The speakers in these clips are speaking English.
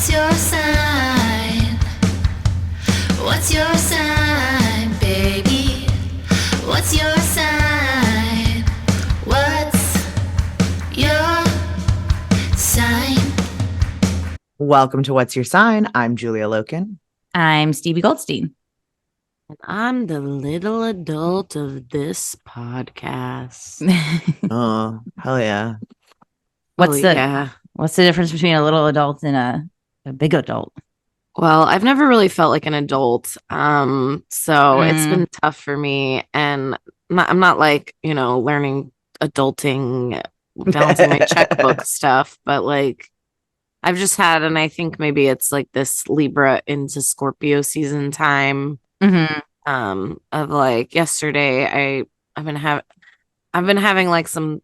What's your sign? What's your sign, baby? What's your sign? What's your sign? Welcome to What's Your Sign? I'm Julia Loken. I'm Stevie Goldstein. And I'm the little adult of this podcast. Oh, hell yeah. What's the difference between a little adult and a big adult? Well, I've never really felt like an adult. So it's been tough for me. And I'm not like, learning adulting, balancing my checkbook stuff, but like I've just had, and I think maybe it's like this Libra into Scorpio season time. Of like yesterday, I've been having like some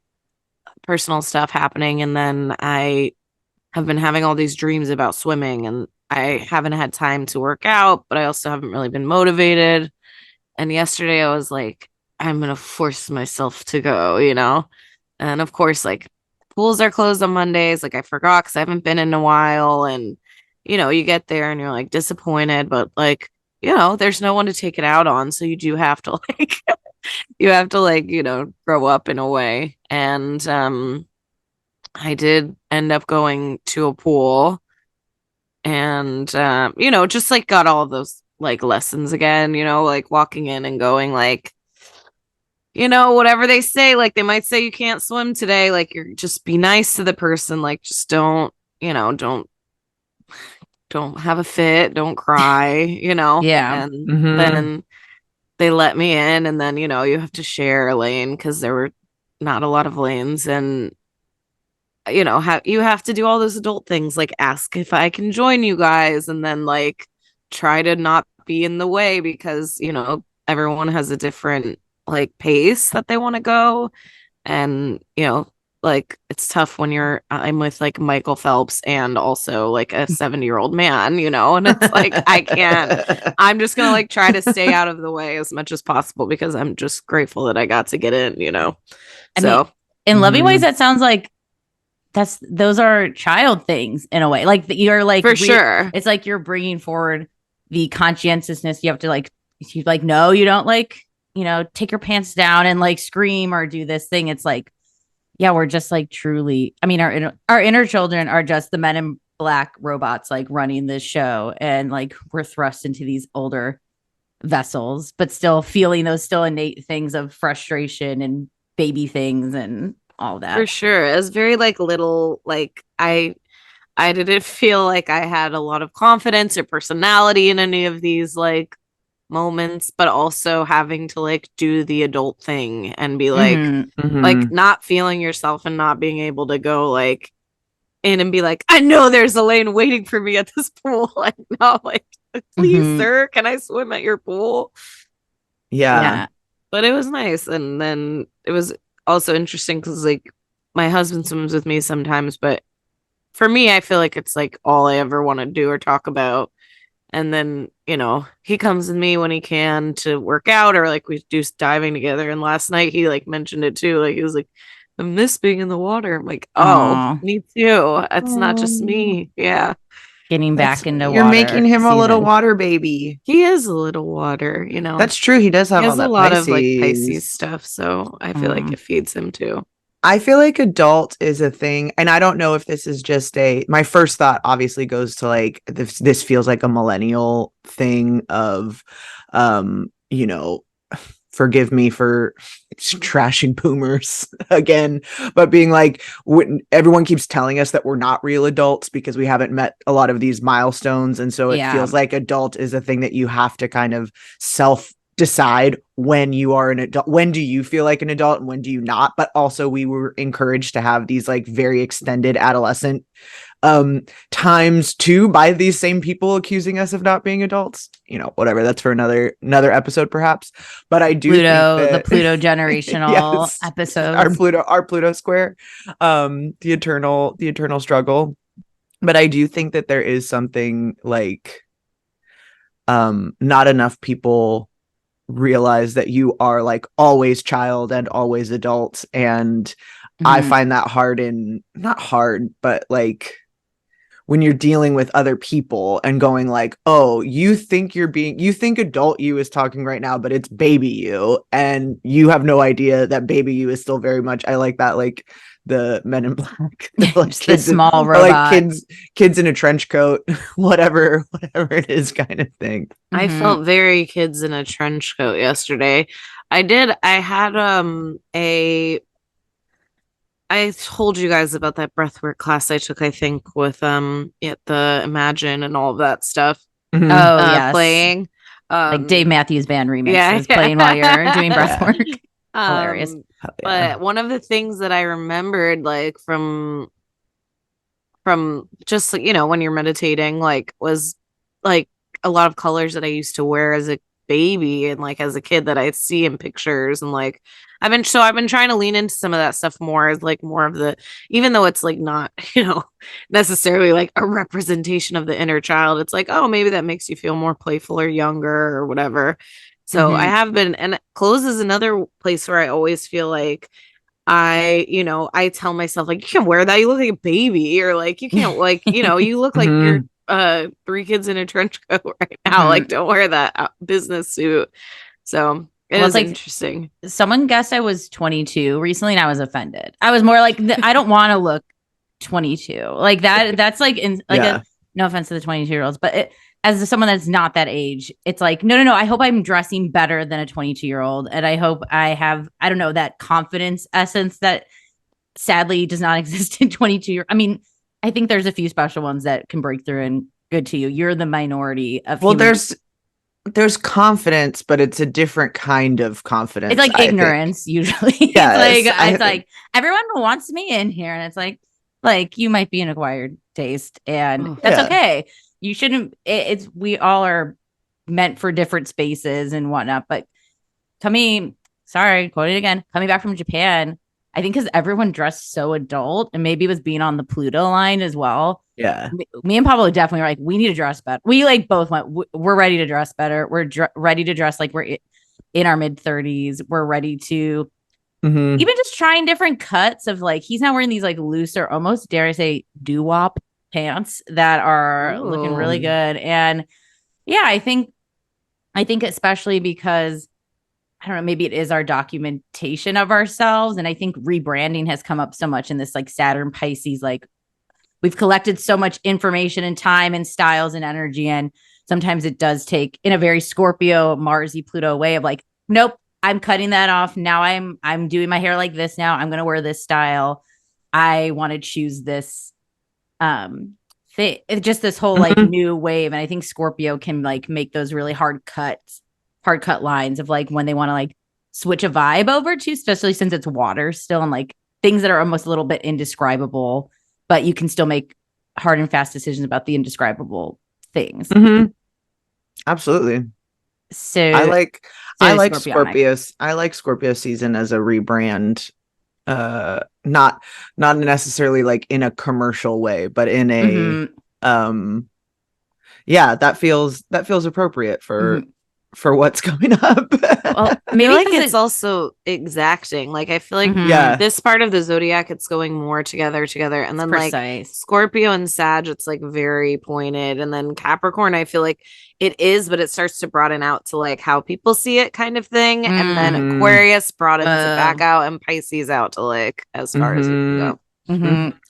personal stuff happening, and then I have been having all these dreams about swimming, and I haven't had time to work out, but I also haven't really been motivated. And yesterday I was like, I'm gonna force myself to go, and of course, like pools are closed on Mondays. Like I forgot because I haven't been in a while, and you get there and you're like disappointed, but like there's no one to take it out on, so you do have to like grow up in a way. And I did end up going to a pool and just like got all of those like lessons again, like walking in and going like, whatever they say, like they might say you can't swim today, like you're just be nice to the person, like just don't have a fit, don't cry, Yeah. and Mhm. then they let me in, and then you have to share a lane because there were not a lot of lanes, and you have to do all those adult things like ask if I can join you guys, and then like try to not be in the way because everyone has a different like pace that they want to go, and like it's tough when I'm with like Michael Phelps and also like a 70-year-old man, and it's like I'm just gonna like try to stay out of the way as much as possible because I'm just grateful that I got to get in, I mean, in loving ways, that sounds like those are child things in a way. Like you're like for sure. It's like you're bringing forward the conscientiousness. You have to like, you like, no, you don't like, take your pants down and like scream or do this thing. It's like, yeah, we're just like truly, I mean, our inner children are just the men in black robots like running this show, and like we're thrust into these older vessels, but still feeling those still innate things of frustration and baby things and all that. For sure. It was very like little, like I didn't feel like I had a lot of confidence or personality in any of these like moments, but also having to like do the adult thing and be like like not feeling yourself and not being able to go like in and be like, I know there's a lane waiting for me at this pool. Like, no, like please sir, can I swim at your pool? Yeah. But it was nice. And then it was also interesting because like my husband swims with me sometimes, but for me I feel like it's like all I ever want to do or talk about. And then, he comes with me when he can to work out, or like we do diving together. And last night he like mentioned it too. Like he was like, I miss being in the water. I'm like, oh, me too. It's not just me. Yeah. Getting back into You're water making him a little season. water baby. He is a little water, That's true. He does have he all has that a lot Pisces. of like Pisces stuff. So I feel like it feeds him too. I feel like adult is a thing, and I don't know if this is just my first thought obviously goes to like this feels like a millennial thing of forgive me for trashing boomers again, but being like everyone keeps telling us that we're not real adults because we haven't met a lot of these milestones, and so it feels like adult is a thing that you have to kind of self decide when you are an adult. When do you feel like an adult and when do you not? But also we were encouraged to have these like very extended adolescent times too by these same people accusing us of not being adults. Whatever, that's for another episode perhaps. But I do think the Pluto generational episodes, our Pluto square, the eternal struggle. But I do think that there is something like not enough people realize that you are like always child and always adult, and I find that hard, but like when you're dealing with other people and going like, oh, you think adult you is talking right now, but it's baby you, and you have no idea that baby you is still very much, I like that, like the Men in Black, like the small robot, like kids in a trench coat, whatever it is kind of thing. I felt very kids in a trench coat yesterday. I had I told you guys about that breathwork class I took, I think, with at the Imagine and all of that stuff. Oh yes, playing like Dave Matthews Band remixes playing while you're doing breathwork. Hilarious. But one of the things that I remembered, like from just when you're meditating, like was like a lot of colors that I used to wear as a baby and like as a kid that I see in pictures, and like I've been trying to lean into some of that stuff more, as like more of the, even though it's like not necessarily like a representation of the inner child, it's like, oh, maybe that makes you feel more playful or younger or whatever. So I have been, and clothes is another place where I always feel like I tell myself like, you can't wear that, you look like a baby, or like you can't like you look like you're 3 kids in a trench coat right now, like don't wear that business suit. So it was like interesting. Someone guessed I was 22 recently and I was offended. I was more like, I don't want to look 22 like that. That's like no offense to the 22-year-olds, but as someone that's not that age, it's like, no. I hope I'm dressing better than a 22-year-old. And I hope I have, I don't know, that confidence essence that sadly does not exist in 22. I mean, I think there's a few special ones that can break through and good to you. You're the minority of there's confidence, but it's a different kind of confidence. It's like ignorance usually. Yes, it's like everyone wants me in here, and it's like you might be an acquired taste, and that's okay. You shouldn't. We all are meant for different spaces and whatnot. But quoting again, coming back from Japan, I think because everyone dressed so adult, and maybe it was being on the Pluto line as well. Yeah. Me and Pablo definitely were like, we need to dress better. We like both went, we're ready to dress better. We're ready to dress like we're in our mid-30s. We're ready to even just trying different cuts of like, he's now wearing these like looser, almost dare I say doo-wop pants that are looking really good. And yeah, I think especially because I don't know, maybe it is our documentation of ourselves. And I think rebranding has come up so much in this like Saturn Pisces, like we've collected so much information and time and styles and energy. And sometimes it does take, in a very Scorpio, Marsy, Pluto way of like, nope, I'm cutting that off. Now I'm doing my hair like this. Now I'm going to wear this style. I want to choose this thing. It's just this whole like new wave. And I think Scorpio can like make those really hard cut lines of like when they want to like switch a vibe over to, especially since it's water still, and like things that are almost a little bit indescribable, but you can still make hard and fast decisions about the indescribable things. Absolutely. So I like Scorpios. I like Scorpio season as a rebrand. Not necessarily like in a commercial way, but in a that feels appropriate for what's coming up. Well, maybe like it's also exacting. Like I feel like this part of the zodiac, it's going more together, and then like Scorpio and Sag, it's like very pointed, and then Capricorn, I feel like it is, but it starts to broaden out to like how people see it, kind of thing, and then Aquarius broadens it back out, and Pisces out to like as far as you can go.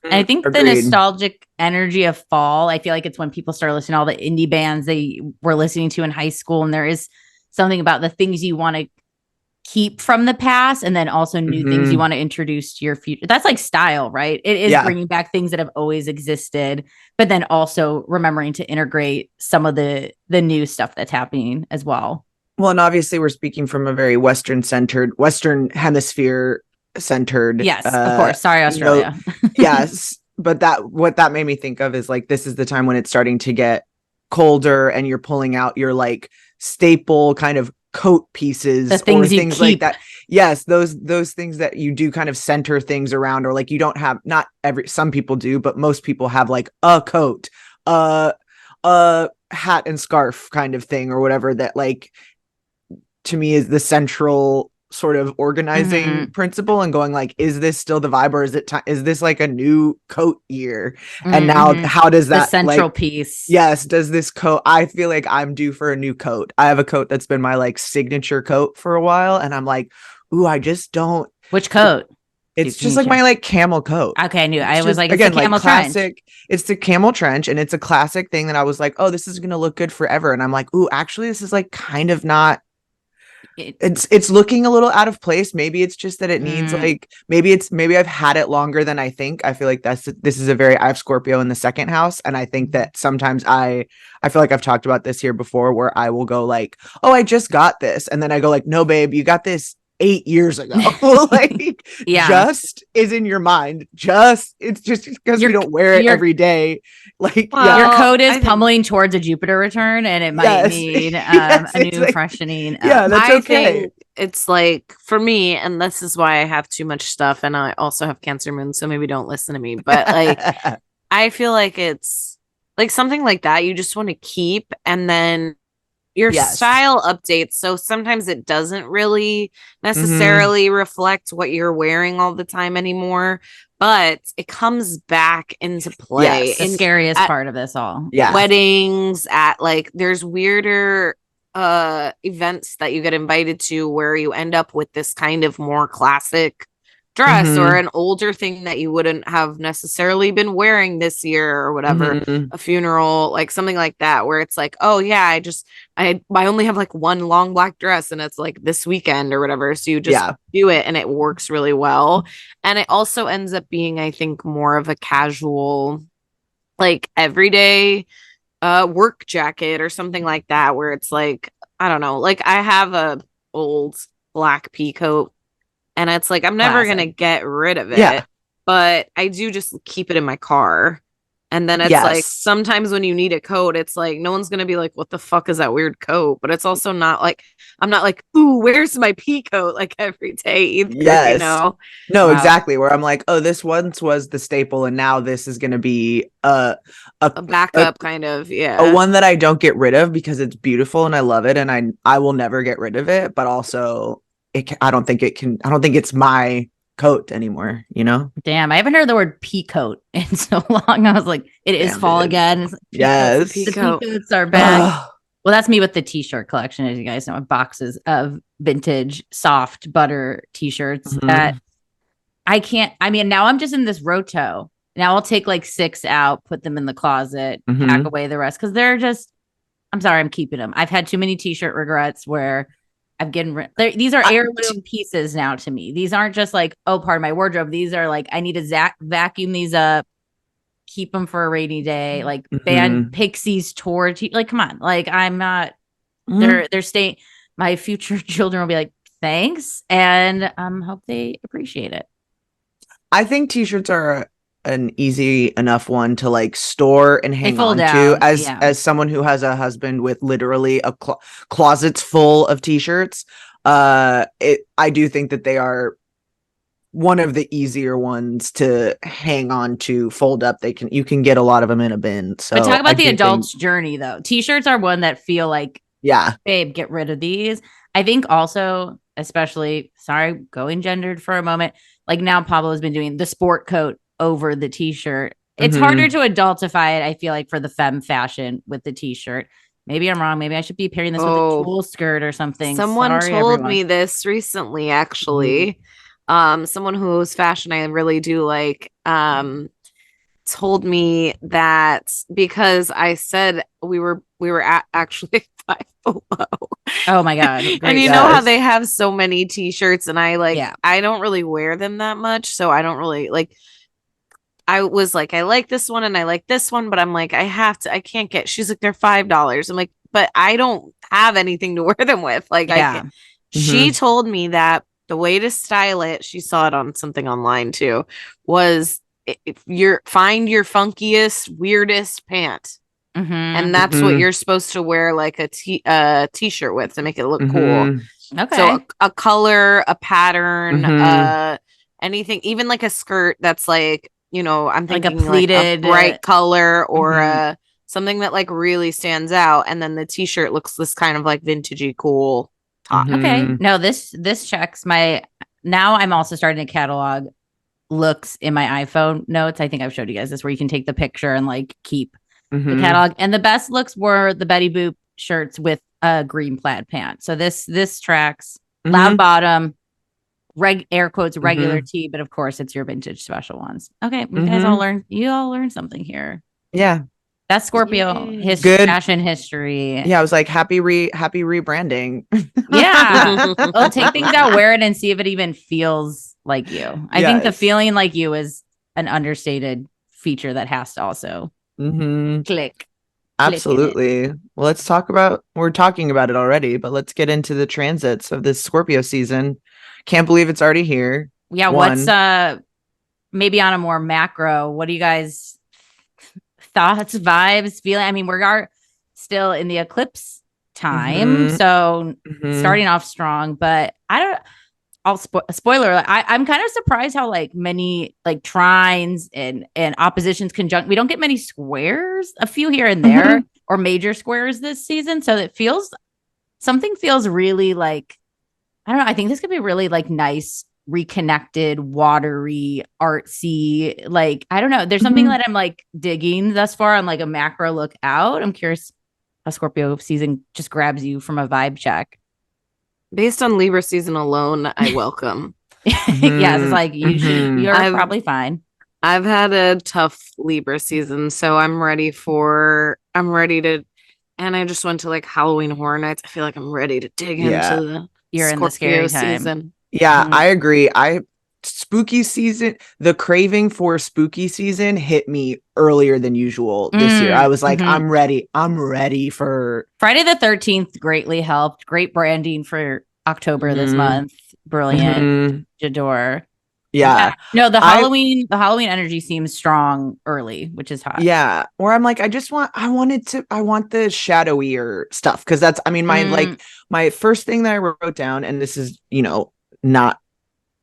I think the nostalgic energy of fall, I feel like it's when people start listening to all the indie bands they were listening to in high school, and there is something about the things you want to keep from the past, and then also new things you want to introduce to your future. That's like style, right? It is bringing back things that have always existed, but then also remembering to integrate some of the new stuff that's happening as well. Well, and obviously we're speaking from a very Western hemisphere centered. Yes, of course. Sorry, Australia. Yes. But what that made me think of is like, this is the time when it's starting to get colder and you're pulling out your like staple kind of coat pieces, the things or things like that. Yes. Those things that you do kind of center things around, or like you don't have, some people do, but most people have like a coat, a hat and scarf kind of thing, or whatever, that like to me is the central sort of organizing principle and going like, is this still the vibe, or is it is this like a new coat year? And now how does that the central piece? Yes, does this coat, I feel like I'm due for a new coat. I have a coat that's been my like signature coat for a while, and I'm like, ooh, I just don't. Which coat? It's just like my like camel coat. Okay, I knew. I was like, again, it's the camel like classic trench. It's the camel trench, and it's a classic thing that I was like, oh, this is gonna look good forever. And I'm like, ooh, actually this is like kind of not. It's looking a little out of place. Maybe it's just that it needs like, maybe I've had it longer than I think. I feel like I have Scorpio in the second house, and I think that sometimes I feel like I've talked about this here before, where I will go like, oh, I just got this, and then I go like, no babe, you got this 8 years ago. Like, just is in your mind. It's just because we don't wear it every day. Like, your coat is pummeling towards a Jupiter return, and it might need a new like, freshening. Yeah, that's okay. Think it's like, for me, and this is why I have too much stuff, and I also have Cancer moon, so maybe don't listen to me. But like, I feel like it's like something like that you just want to keep, and then your style updates. So sometimes it doesn't really necessarily reflect what you're wearing all the time anymore, but it comes back into play. The scariest part of this all. Weddings, at like, there's weirder events that you get invited to where you end up with this kind of more classic dress or an older thing that you wouldn't have necessarily been wearing this year or whatever, a funeral, like something like that, where it's like, oh yeah, I only have like one long black dress and it's like this weekend or whatever, so you just do it and it works really well. And it also ends up being, I think, more of a casual, like everyday work jacket or something like that, where it's like, I don't know, like I have a old black pea coat, and it's like, I'm never going to get rid of it, but I do just keep it in my car. And then it's like, sometimes when you need a coat, it's like, no one's going to be like, what the fuck is that weird coat? But it's also not like, I'm not like, ooh, where's my pea coat? Like every day either, you know? No, exactly. Where I'm like, oh, this once was the staple, and now this is going to be a backup kind of, a one that I don't get rid of because it's beautiful and I love it, and I will never get rid of it. But also, I don't think it's my coat anymore, you know? Damn, I haven't heard the word peacoat in so long. I was like, it is fall again. It's like, yes, the peacoats are back. Well, that's me with the t-shirt collection, as you guys know, boxes of vintage soft butter t-shirts that now I'm just in this roto. Now I'll take like 6 out, put them in the closet, pack away the rest, because they're just, I'm sorry, I'm keeping them. I've had too many t-shirt regrets where I've gotten these are heirloom pieces now to me. These aren't just like, oh, part of my wardrobe. These are like, I need to vacuum these up, keep them for a rainy day, like band Pixies tour. Like, come on. Like, I'm not, they're staying. My future children will be like, thanks. And hope they appreciate it. I think t-shirts are an easy enough one to like store and hang on to as someone who has a husband with literally a closets full of t-shirts. I do think that they are one of the easier ones to hang on to, fold up. You can get a lot of them in a bin. So, but talk about the adult's journey though. T-shirts are one that feel like, babe, get rid of these. I think also, especially, sorry, going gendered for a moment, like now Pablo has been doing the sport coat over the t-shirt. It's harder to adultify it, I feel like, for the femme fashion with the t-shirt. Maybe I'm wrong. Maybe I should be pairing this with a tulle skirt or something. Someone told me this recently, actually. Someone whose fashion I really do like, told me that because I said we were actually 5 below. Oh my god! And you know how they have so many t-shirts, and I don't really wear them that much, so I don't really like. I was like, I like this one and I like this one, but I'm like, I can't get. She's like, they're $5. I'm like, but I don't have anything to wear them with. Like, she told me that the way to style it, she saw it on something online too, was if find your funkiest, weirdest pant. And that's what you're supposed to wear, like a t-shirt with, to make it look cool. Okay. So a color, a pattern, anything, even like a skirt that's like, you know, I'm thinking like a pleated, like a bright color or something that like really stands out. And then the t-shirt looks this kind of like vintagey cool Hot. Okay. No, this checks my. Now I'm also starting to catalog looks in my iPhone notes. I think I've showed you guys this, where you can take the picture and like keep the catalog. And the best looks were the Betty Boop shirts with a green plaid pant. So this tracks. Loud bottom, air quotes, regular tee, but of course it's your vintage special ones. Okay, you guys all learned something here. Yeah. That's Scorpio Good fashion history. Yeah, I was like, happy rebranding. Yeah. Well, take things out, wear it, and see if it even feels like you. I think the feeling like you is an understated feature that has to also click. Absolutely. Well, we're talking about it already, but let's get into the transits of this Scorpio season. Can't believe it's already here. Yeah. What's maybe on a more macro, what do you guys thoughts, vibes, feeling? I mean, we're still in the eclipse time, so starting off strong, but spoiler, I'm kind of surprised how like many like trines and oppositions conjunct. We don't get many squares, a few here and there, or major squares this season. So it something feels really like, I don't know. I think this could be really like nice, reconnected, watery, artsy. Like, I don't know. There's something that I'm like digging thus far on like a macro look out. I'm curious how Scorpio season just grabs you from a vibe check. Based on Libra season alone, I welcome. Yes, it's like you're probably fine. I've had a tough Libra season, so I'm ready to, and I just went to like Halloween Horror Nights. I feel like I'm ready to dig into the Scorpio in the scary time. Season. Yeah, I agree. Spooky season, the craving for spooky season hit me earlier than usual this year. I was like, I'm ready for Friday the 13th. Greatly helped. Great branding for October this month. Brilliant. Jador. Yeah. No, the Halloween energy seems strong early, which is hot. Yeah. Or I'm like, I want the shadowier stuff. Cause that's, I mean, my first thing that I wrote down, and this is, not,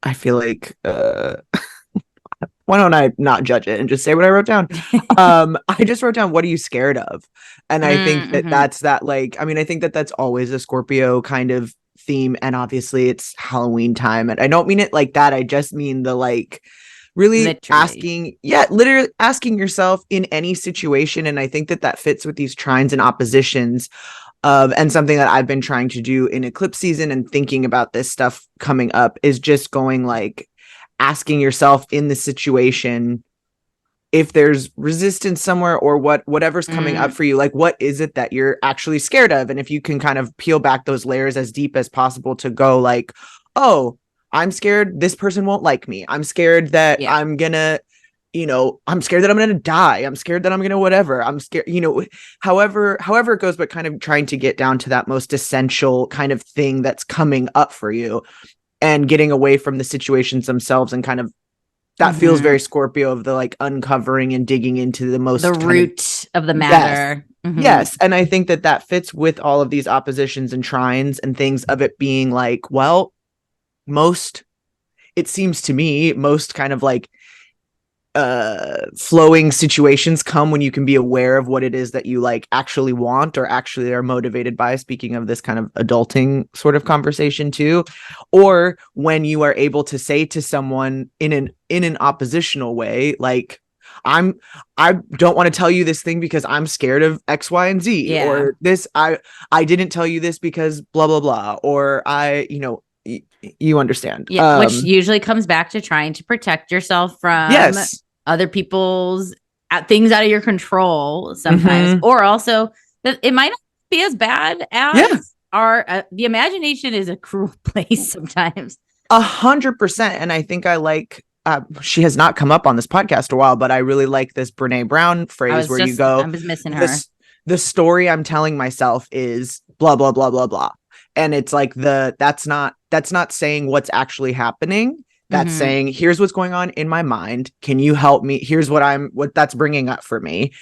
I feel like, why don't I not judge it and just say what I wrote down? I just wrote down, what are you scared of? And I think that's that, like, I mean, I think that's always a Scorpio kind of theme, and obviously it's Halloween time, and I don't mean it like that. I just mean the like really literally asking yourself in any situation, and I think that fits with these trines and oppositions and something that I've been trying to do in eclipse season and thinking about this stuff coming up is just going like asking yourself in the situation if there's resistance somewhere or whatever's coming up for you, like what is it that you're actually scared of? And if you can kind of peel back those layers as deep as possible to go like, oh, I'm scared this person won't like me. I'm scared that I'm gonna, I'm scared that I'm gonna die. I'm scared that I'm gonna whatever. I'm scared, however it goes, but kind of trying to get down to that most essential kind of thing that's coming up for you and getting away from the situations themselves and kind of that feels very Scorpio of the like uncovering and digging into the root of the matter. Yes. And I think that fits with all of these oppositions and trines and things of it being like, well, it seems to me most kind of like flowing situations come when you can be aware of what it is that you like actually want or actually are motivated by, speaking of this kind of adulting sort of conversation too, or when you are able to say to someone in an oppositional way, like, I don't want to tell you this thing because I'm scared of X, Y, and Z, or this, I didn't tell you this because blah, blah, blah, or you understand. Which usually comes back to trying to protect yourself from other people's things out of your control sometimes, or also that it might not be as bad as the imagination is a cruel place sometimes. 100%. And I think I like, she has not come up on this podcast a while, but I really like this Brene Brown phrase where you go, I was missing her. The story I'm telling myself is blah, blah, blah, blah, blah. And it's like that's not saying what's actually happening. That's saying, here's what's going on in my mind. Can you help me? Here's what that's bringing up for me.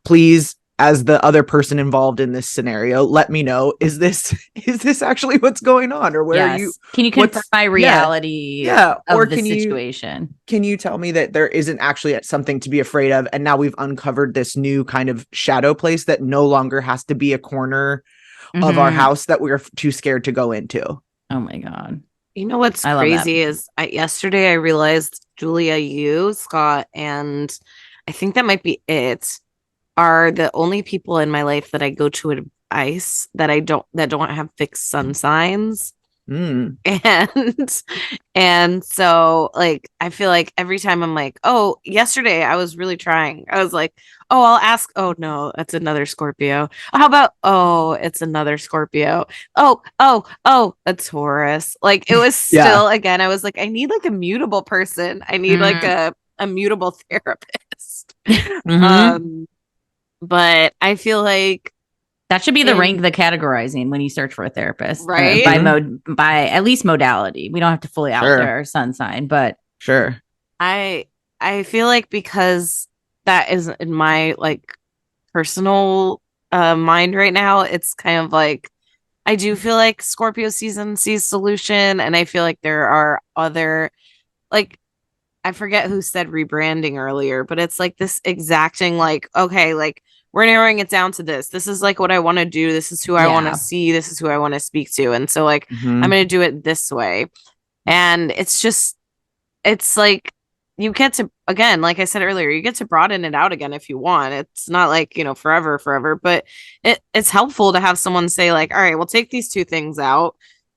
Please, as the other person involved in this scenario, let me know, is this actually what's going on? Or where are you? Can you confirm my reality of the situation? Can you tell me that there isn't actually something to be afraid of? And now we've uncovered this new kind of shadow place that no longer has to be a corner of our house that we're too scared to go into. Oh my God. You know what's crazy is yesterday I realized Julia, you, Scott, and I think that might be it, are the only people in my life that I go to advice that don't have fixed sun signs. And so like I feel like every time I'm like, oh, yesterday I was really trying. I was like, oh, I'll ask. Oh no, that's another Scorpio. How about, oh, it's another Scorpio. Oh, a Taurus. Like it was still again, I was like, I need like a mutable person. I need like a mutable therapist. But I feel like that should be the categorizing when you search for a therapist, right? By at least modality. We don't have to fully out there our sun sign, but sure. I feel like because that is in my like personal mind right now, it's kind of like I do feel like Scorpio season sees solution, and I feel like there are other, like, I forget who said rebranding earlier, but it's like this exacting, like, okay, like we're narrowing it down to this. This is like what I want to do. This is who I want to see. This is who I want to speak to. And so like, I'm going to do it this way. And it's just, it's like, you get to, again, like I said earlier, you get to broaden it out again if you want. It's not like, you know, forever, but it's helpful to have someone say like, all right, we'll take these two things out.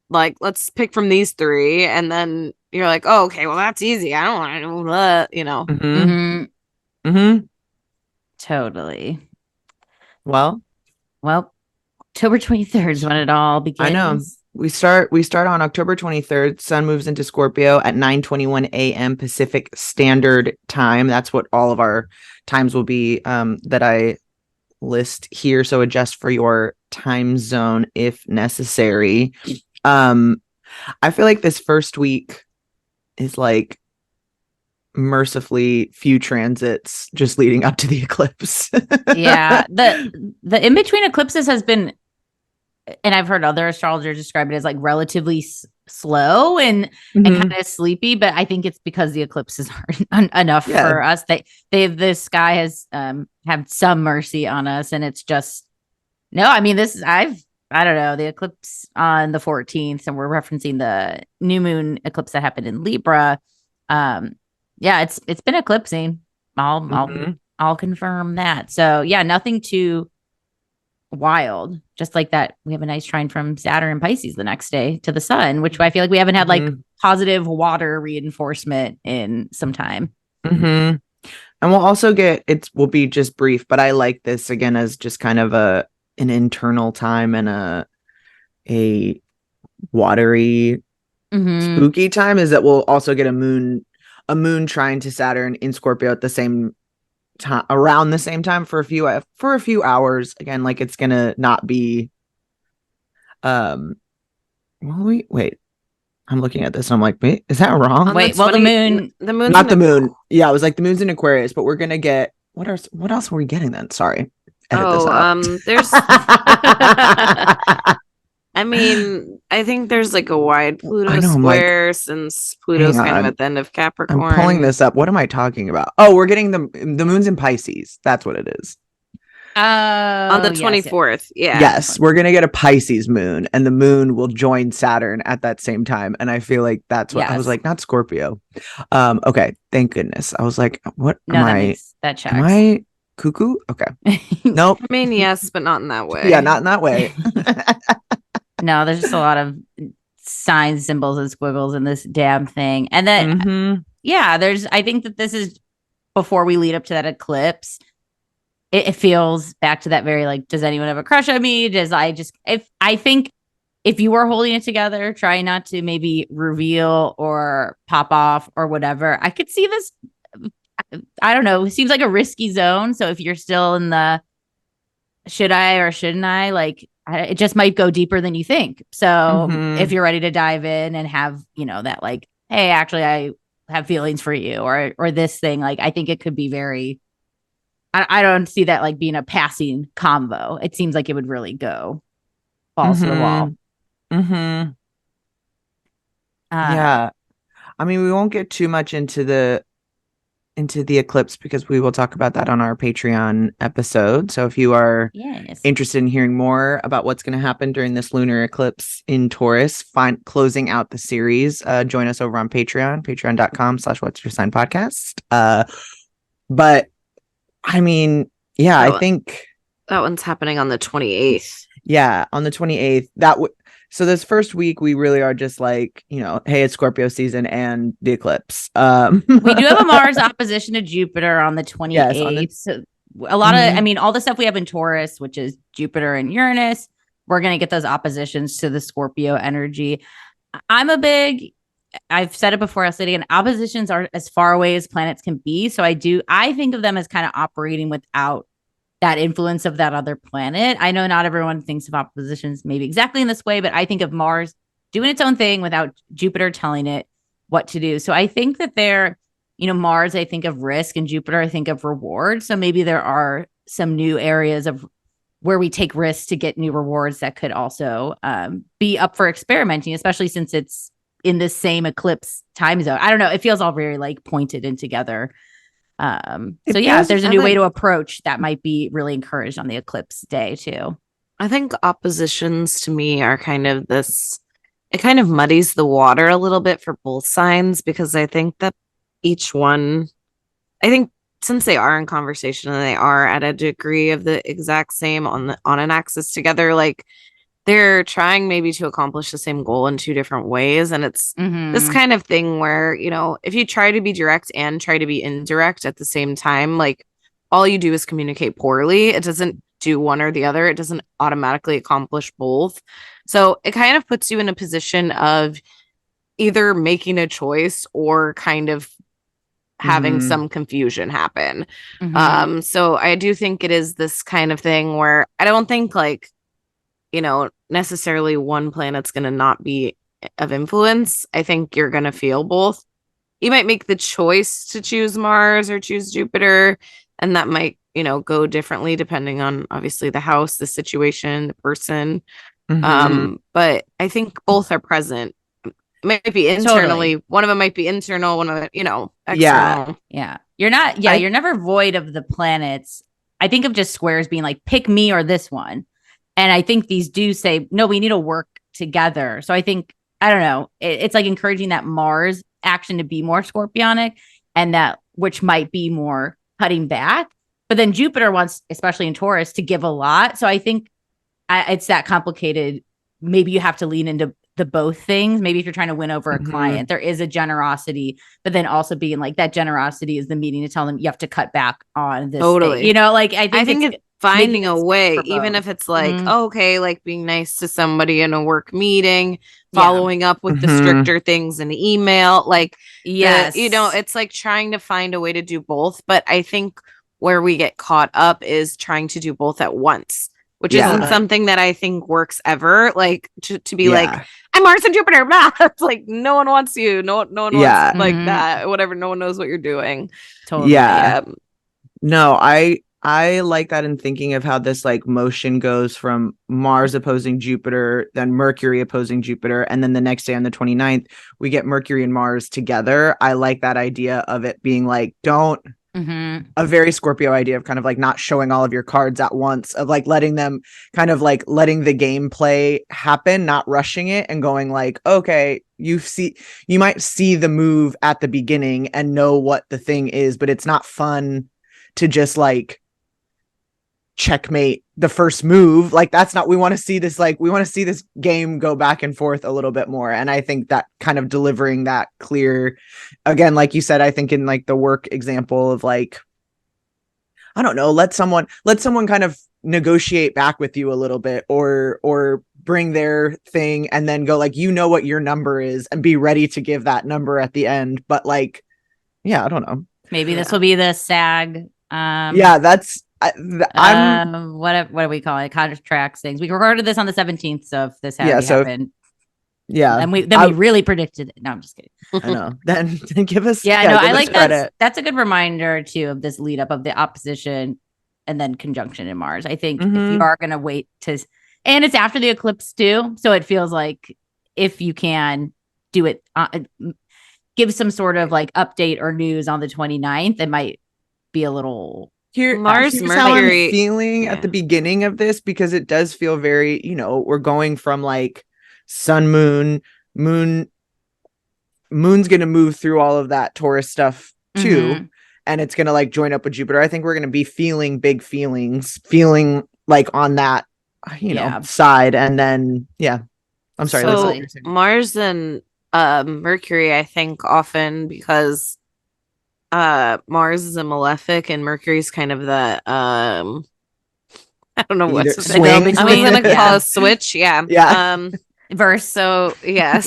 Like, let's pick from these three. And then you're like, oh, okay, well, that's easy. I don't want to do that, you know? Totally. Well, October 23rd is when it all begins. I know. We start on October 23rd. Sun moves into Scorpio at 9:21 a.m. Pacific Standard Time. That's what all of our times will be that I list here. So adjust for your time zone if necessary. I feel like this first week is like mercifully few transits just leading up to the eclipse. Yeah, the in between eclipses has been, and I've heard other astrologers describe it as like relatively slow and kind of sleepy, but I think it's because the eclipses aren't enough for us. The sky has had some mercy on us, and it's just I mean, I don't know, the eclipse on the 14th, and we're referencing the new moon eclipse that happened in Libra. Yeah, it's been eclipsing. I'll confirm that. So yeah, nothing too wild. Just like that, we have a nice trine from Saturn and Pisces the next day to the sun, which I feel like we haven't had like positive water reinforcement in some time. And we'll also will be just brief, but I like this again as just kind of an internal time and a watery spooky time, is that we'll also get a moon trine to Saturn in Scorpio at the same time, around the same time for a few hours. Again, like it's gonna not be wait, I'm looking at this and I'm like, wait, is that wrong? Wait, well, the moon's not the moon. Yeah, I was like, the moon's in Aquarius, but we're gonna get what else were we getting then? Sorry. There's I mean, I think there's like a wide Pluto square, since Pluto's kind of at the end of Capricorn. I'm pulling this up. What am I talking about? Oh, we're getting the moon's in Pisces. That's what it is. On the 24th. Yes, we're going to get a Pisces moon, and the moon will join Saturn at that same time. And I feel like that's what I was like, not Scorpio. Okay, thank goodness. I was like, what that checks. Am I cuckoo? Okay. Nope. I mean, yes, but not in that way. Yeah, not in that way. No, there's just a lot of signs, symbols, and squiggles in this damn thing. And then, I think that this is before we lead up to that eclipse. It feels back to that very like, does anyone have a crush on me? I think if you are holding it together, try not to maybe reveal or pop off or whatever. I could see this. I don't know. It seems like a risky zone. So if you're still in the should I or shouldn't I, like, it just might go deeper than you think. So if you're ready to dive in and have, that like, hey, actually, I have feelings for you or this thing, like, I think it could be very, I don't see that like being a passing convo. It seems like it would really go balls to the wall. Yeah. I mean, we won't get too much into the into the eclipse because we will talk about that on our Patreon episode. So if you are interested in hearing more about what's going to happen during this lunar eclipse in Taurus, closing out the series, join us over on Patreon, patreon.com/what's your sign podcast. But I mean, I think that one's happening on the 28th. Yeah, on the 28th. So this first week we really are just like, hey, it's Scorpio season and the eclipse. We do have a Mars opposition to Jupiter on the 28th. Yes, so a lot of, all the stuff we have in Taurus, which is Jupiter and Uranus, we're going to get those oppositions to the Scorpio energy. I've said it before, I'll say it again, oppositions are as far away as planets can be. So I think of them as kind of operating without that influence of that other planet. I know not everyone thinks of oppositions maybe exactly in this way, but I think of Mars doing its own thing without Jupiter telling it what to do. So I think that Mars, I think of risk, and Jupiter, I think of reward. So maybe there are some new areas of where we take risks to get new rewards that could also be up for experimenting, especially since it's in the same eclipse time zone. I don't know. It feels all very like pointed and together. If there's a new way to approach, that might be really encouraged on the eclipse day too. I think oppositions to me are kind of it kind of muddies the water a little bit for both signs, because I think that since they are in conversation and they are at a degree of the exact same on an axis together, like they're trying maybe to accomplish the same goal in two different ways. And it's this kind of thing where, if you try to be direct and try to be indirect at the same time, like all you do is communicate poorly. It doesn't do one or the other. It doesn't automatically accomplish both. So it kind of puts you in a position of either making a choice or kind of having some confusion happen. So I do think it is this kind of thing where I don't think necessarily one planet's going to not be of influence. I think you're going to feel both. You might make the choice to choose Mars or choose Jupiter, and that might, go differently depending on obviously the house, the situation, the person. But I think both are present. It might be internally. Totally. One of them might be internal, one of them, external. Yeah. You're never void of the planets. I think of just squares being like, pick me or this one. And I think these do say, no, we need to work together. So I think, I don't know, it's like encouraging that Mars action to be more scorpionic, and that which might be more cutting back. But then Jupiter wants, especially in Taurus, to give a lot. So I think it's that complicated. Maybe you have to lean into the both things. Maybe if you're trying to win over a client, there is a generosity, but then also being like that generosity is the meeting to tell them you have to cut back on this. Totally. Thing. I think it's finding a way, even if it's like, okay, like being nice to somebody in a work meeting, following up with the stricter things in email. Like, it's like trying to find a way to do both. But I think where we get caught up is trying to do both at once, which isn't something that I think works ever. Like to be like, I'm Mars and Jupiter. Blah. It's like, no one wants you. No one wants like that. Whatever. No one knows what you're doing. Totally. Yeah. No, I like that in thinking of how this like motion goes from Mars opposing Jupiter, then Mercury opposing Jupiter, and then the next day on the 29th, we get Mercury and Mars together. I like that idea of it being like, a very Scorpio idea of kind of like not showing all of your cards at once, of like letting them kind of like letting the gameplay happen, not rushing it and going like, okay, you might see the move at the beginning and know what the thing is, but it's not fun to just like checkmate the first move. Like that's not, we want to see this game go back and forth a little bit more. And I think that kind of delivering that clear, again, like you said, I think in like the work example of like, I don't know, let someone kind of negotiate back with you a little bit, or bring their thing and then go like, what your number is and be ready to give that number at the end. But like, I don't know. Maybe this will be the SAG. That's what do we call it? Contracts things. We recorded this on the 17th, so if this happened, and we really predicted it. No, I'm just kidding. I know. Then give us. I like that. That's a good reminder too of this lead up of the opposition and then conjunction in Mars. I think if you are going to wait and it's after the eclipse too, so it feels like if you can do it, give some sort of like update or news on the 29th, it might be a little Mars, here's how I'm Mercury feeling at the beginning of this, because it does feel very, we're going from like sun, moon's gonna move through all of that Taurus stuff too, and it's gonna like join up with Jupiter. I think we're gonna be feeling big feeling like on that side, and then I'm sorry. So Mars and Mercury, I think often because Mars is a malefic and Mercury's kind of the I don't know what to say. I'm gonna call a switch. Verse. So yes.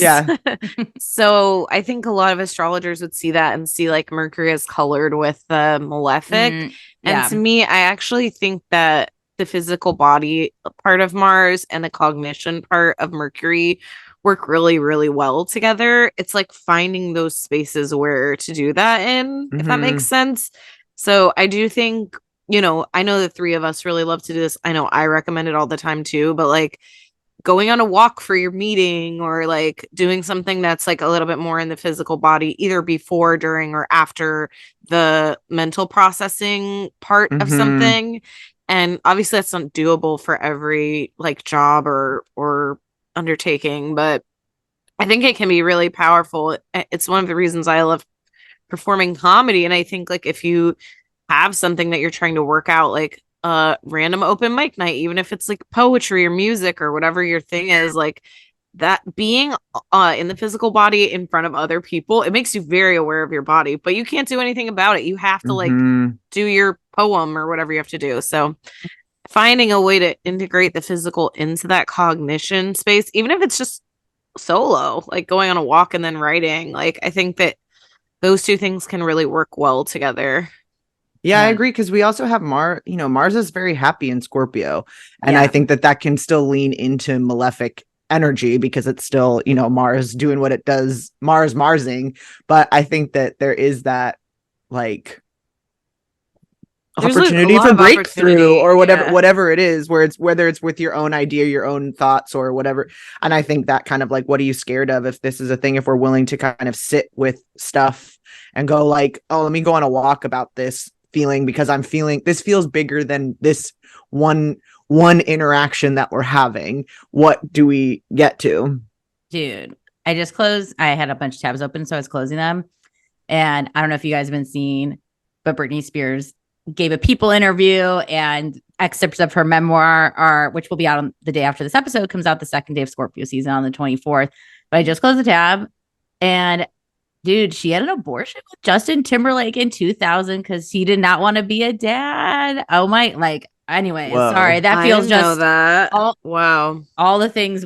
So I think a lot of astrologers would see that and see like Mercury is colored with the malefic. And to me, I actually think that the physical body part of Mars and the cognition part of Mercury work really, really well together. It's like finding those spaces where to do that in, if that makes sense. So I do think, I know the three of us really love to do this. I know I recommend it all the time too, but like going on a walk for your meeting or like doing something that's like a little bit more in the physical body, either before, during, or after the mental processing part of something. And obviously that's not doable for every like job or undertaking, but I think it can be really powerful. It's one of the reasons I love performing comedy. And I think like if you have something that you're trying to work out, like a random open mic night, even if it's like poetry or music or whatever your thing is, like that being in the physical body in front of other people, it makes you very aware of your body, but you can't do anything about it. You have to like do your poem or whatever you have to do. So finding a way to integrate the physical into that cognition space, even if it's just solo, like going on a walk and then writing, like I think that those two things can really work well together. Yeah, I agree, because we also have Mars is very happy in Scorpio, and I think that can still lean into malefic energy because it's still, Mars doing what it does, Marsing, but I think that there is that like opportunity for breakthrough or whatever it is, whether it's with your own idea, your own thoughts or whatever. And I think that kind of like, what are you scared of if this is a thing, if we're willing to kind of sit with stuff and go like, oh, let me go on a walk about this feeling because I'm feeling this feels bigger than this one interaction that we're having. What do we get to? Dude, I just closed. I had a bunch of tabs open, so I was closing them. And I don't know if you guys have been seeing, but Britney Spears gave a People interview, and excerpts of her memoir which will be out on the day after this episode comes out, the second day of Scorpio season on the 24th. But I just closed the tab, and dude, she had an abortion with Justin Timberlake in 2000 because he did not want to be a dad. Oh my, like, anyway, sorry. That feels just that. All the things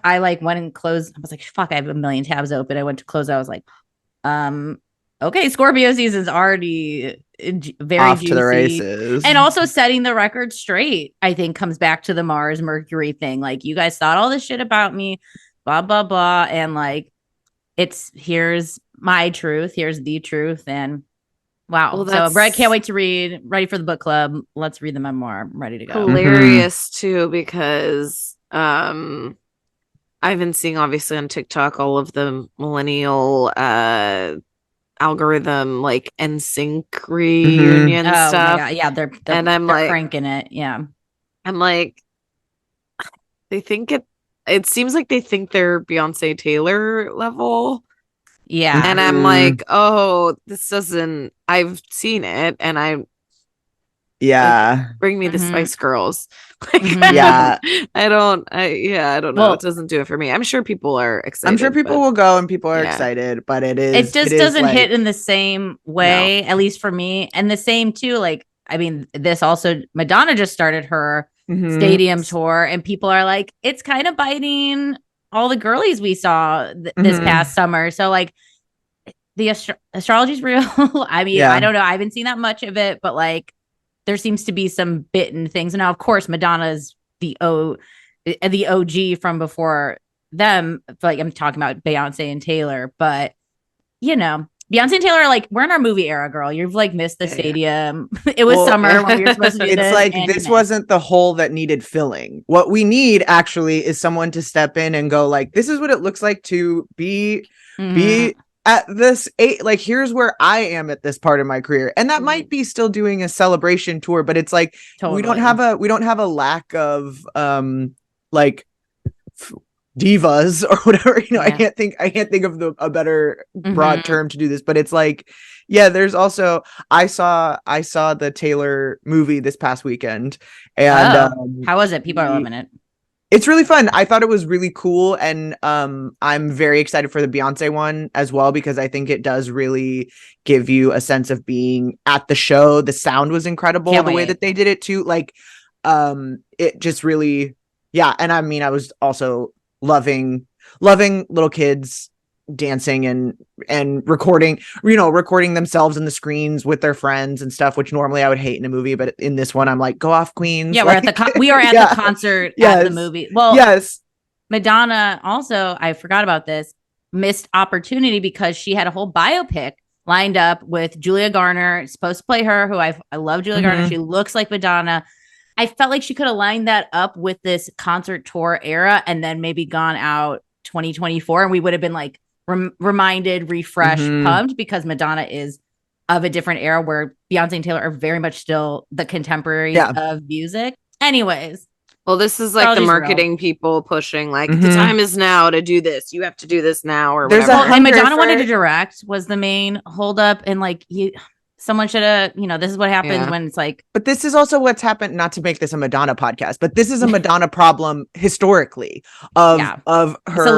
I like went and closed. I was like, fuck, I have a million tabs open. I went to close. I was like, okay, Scorpio season's already very off juicy. To the races. And also setting the record straight, I think, comes back to the Mars Mercury thing. Like, you guys thought all this shit about me, blah, blah, blah. And like, here's my truth. Here's the truth. And wow. Well, so Brett, can't wait to read. Ready for the book club. Let's read the memoir. I'm ready to go. Hilarious too, because I've been seeing obviously on TikTok all of the millennial algorithm like NSYNC reunion stuff. My God. Yeah, they're like cranking it. Yeah. I'm like, they think it seems like they think they're Beyonce Taylor level. Yeah. And I'm like, oh, this doesn't, I've seen it, and like, bring me the Spice Girls. Like, I don't know. Well, it doesn't do it for me. I'm sure people are excited. I'm sure people will go and people are excited, but it just doesn't hit in the same way, at least for me. And the same too, like, I mean, this also, Madonna just started her stadium tour, and people are like, it's kind of biting all the girlies we saw this past summer. So like, the astrology's real. I mean, I don't know. I haven't seen that much of it, but like, there seems to be some bitten things. And now, of course, Madonna's the OG from before them. Like, I'm talking about Beyonce and Taylor, but Beyonce and Taylor are like, we're in our movie era, girl. You've like missed the stadium. It was summer when we were supposed to do this. It's like, this wasn't the hole that needed filling. What we need actually is someone to step in and go like, this is what it looks like to be at this age, like, here's where I am at this part of my career, and that might be still doing a celebration tour, but it's like we don't have a lack of like divas or whatever, I can't think of a better broad term to do this, but it's like, there's also I saw the Taylor movie this past weekend, and how was it? People are loving it. It's really fun. I thought it was really cool, and I'm very excited for the Beyonce one as well, because I think it does really give you a sense of being at the show. The sound was incredible. Can't wait. Way that they did it too, like it just really, and I mean, I was also loving little kids dancing and recording themselves in the screens with their friends and stuff, which normally I would hate in a movie, but in this one I'm like, go off, queens. We're at the concert at the movie. Well, Madonna also, I forgot about this, missed opportunity because she had a whole biopic lined up with Julia Garner, supposed to play her, who I love Julia Garner. She looks like Madonna. I felt like she could have lined that up with this concert tour era and then maybe gone out 2024, and we would have been like reminded, refreshed, pumped, because Madonna is of a different era where Beyonce and Taylor are very much still the contemporaries of music. Anyways. Well, this is like the marketing people pushing, like, the time is now to do this. You have to do this now, or whatever. And Madonna wanted to direct was the main holdup, and like someone should have, this is what happens when it's like. But this is also what's happened, not to make this a Madonna podcast, but this is a Madonna problem historically of her. It's a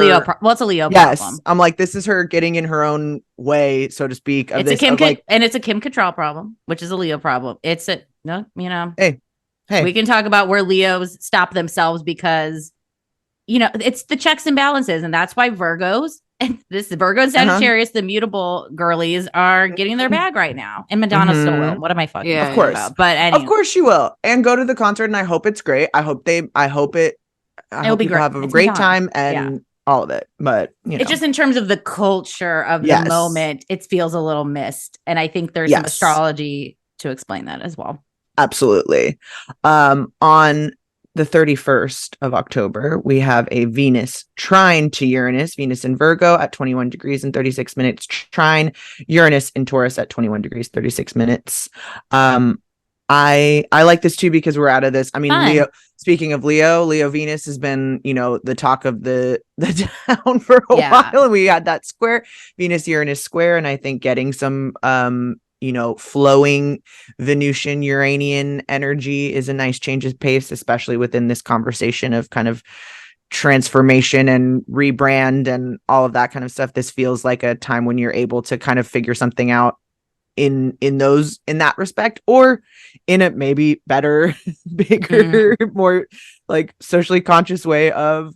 Leo problem. I'm like, this is her getting in her own way, so to speak. And it's a Kim Cattrall problem, which is a Leo problem. It's Hey, we can talk about where Leos stop themselves because, it's the checks and balances. And that's why Virgos, and this is Virgo and Sagittarius, the mutable girlies, are getting their bag right now. And Madonna still will. What am I fucking of course about? But anyway. Of course she will. And go to the concert, and I hope it's great. I hope it'll be great. Have a great time and all of it. But it's just in terms of the culture of the moment, it feels a little missed. And I think there's some astrology to explain that as well. Absolutely. On the 31st of October, we have a Venus trine to Uranus, Venus in Virgo at 21 degrees and 36 minutes, trine Uranus in Taurus at 21 degrees, 36 minutes. I like this too, because we're out of this. I mean, Leo, speaking of Leo Venus has been, the talk of the town for a while. And we had that square, Venus Uranus square. And I think getting some, flowing Venusian Uranian energy is a nice change of pace, especially within this conversation of kind of transformation and rebrand and all of that kind of stuff. This feels like a time when you're able to kind of figure something out in that respect, or in a maybe better, bigger, more like socially conscious way of,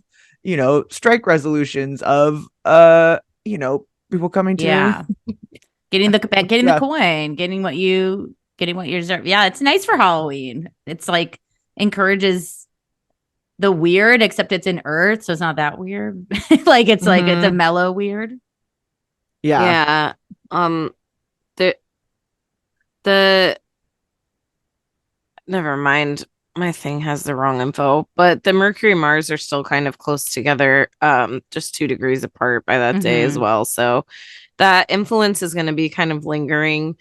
strike resolutions of, people coming to getting the coin, getting what you deserve. Yeah, it's nice for Halloween. It's like encourages the weird, except it's in Earth, so it's not that weird. Like it's like it's a mellow weird. Yeah. The never mind. My thing has the wrong info, but the Mercury and Mars are still kind of close together, just 2 degrees apart by that day as well. So that influence is going to be kind of lingering.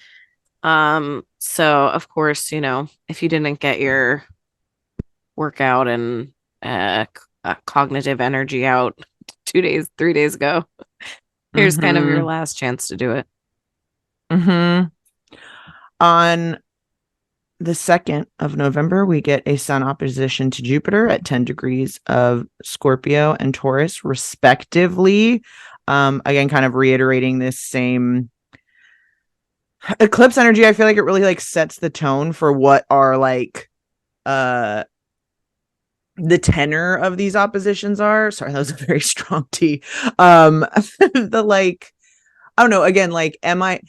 So of course, if you didn't get your workout and cognitive energy out 3 days ago, here's kind of your last chance to do it. On the 2nd of November, we get a sun opposition to Jupiter at 10 degrees of Scorpio and Taurus, respectively. Again, kind of reiterating this same eclipse energy. I feel like it really like sets the tone for what are like the tenor of these oppositions are. Sorry, that was a very strong T. The like, I don't know, again, like, am I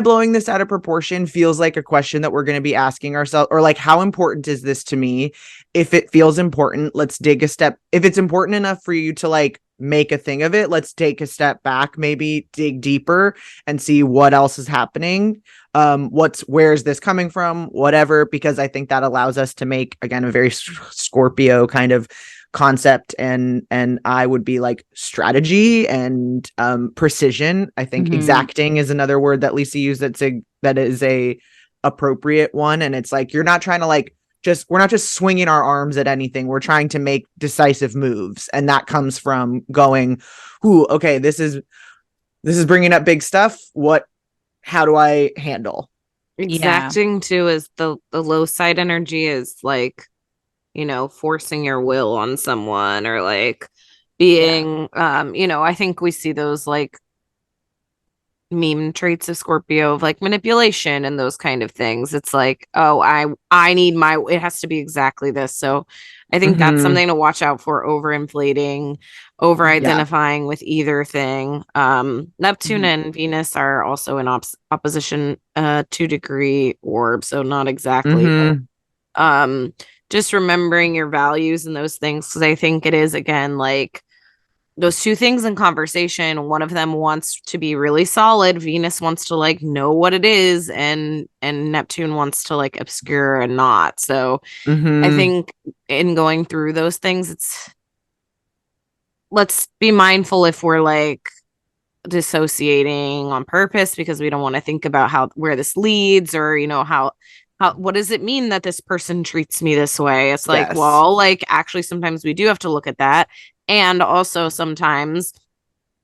blowing this out of proportion? Feels like a question that we're going to be asking ourselves, or like, how important is this to me? If it feels important, let's dig a step. If it's important enough for you to like make a thing of it, let's take a step back, maybe dig deeper and see what else is happening. Where is this coming from? Whatever, because I think that allows us to make, again, a very Scorpio kind of concept, and I would be like strategy and precision. I think exacting is another word that Lisa used that is a appropriate one. And it's like, you're not trying to like we're not just swinging our arms at anything. We're trying to make decisive moves, and that comes from going, ooh, okay, this is bringing up big stuff. How do I handle? Exacting too is the low side energy is like, forcing your will on someone, or like being I think we see those like meme traits of Scorpio of like manipulation and those kind of things. It's like, oh, I need it has to be exactly this. So I think that's something to watch out for: overinflating, over identifying with either thing. Neptune and Venus are also in opposition 2-degree orb, so not exactly. Just remembering your values and those things, because I think it is, again, like those two things in conversation. One of them wants to be really solid. Venus wants to like know what it is, and Neptune wants to like obscure and not. So I think in going through those things, let's be mindful if we're like dissociating on purpose because we don't want to think about where this leads, or how what does it mean that this person treats me this way. It's like, well, like actually sometimes we do have to look at that. And also sometimes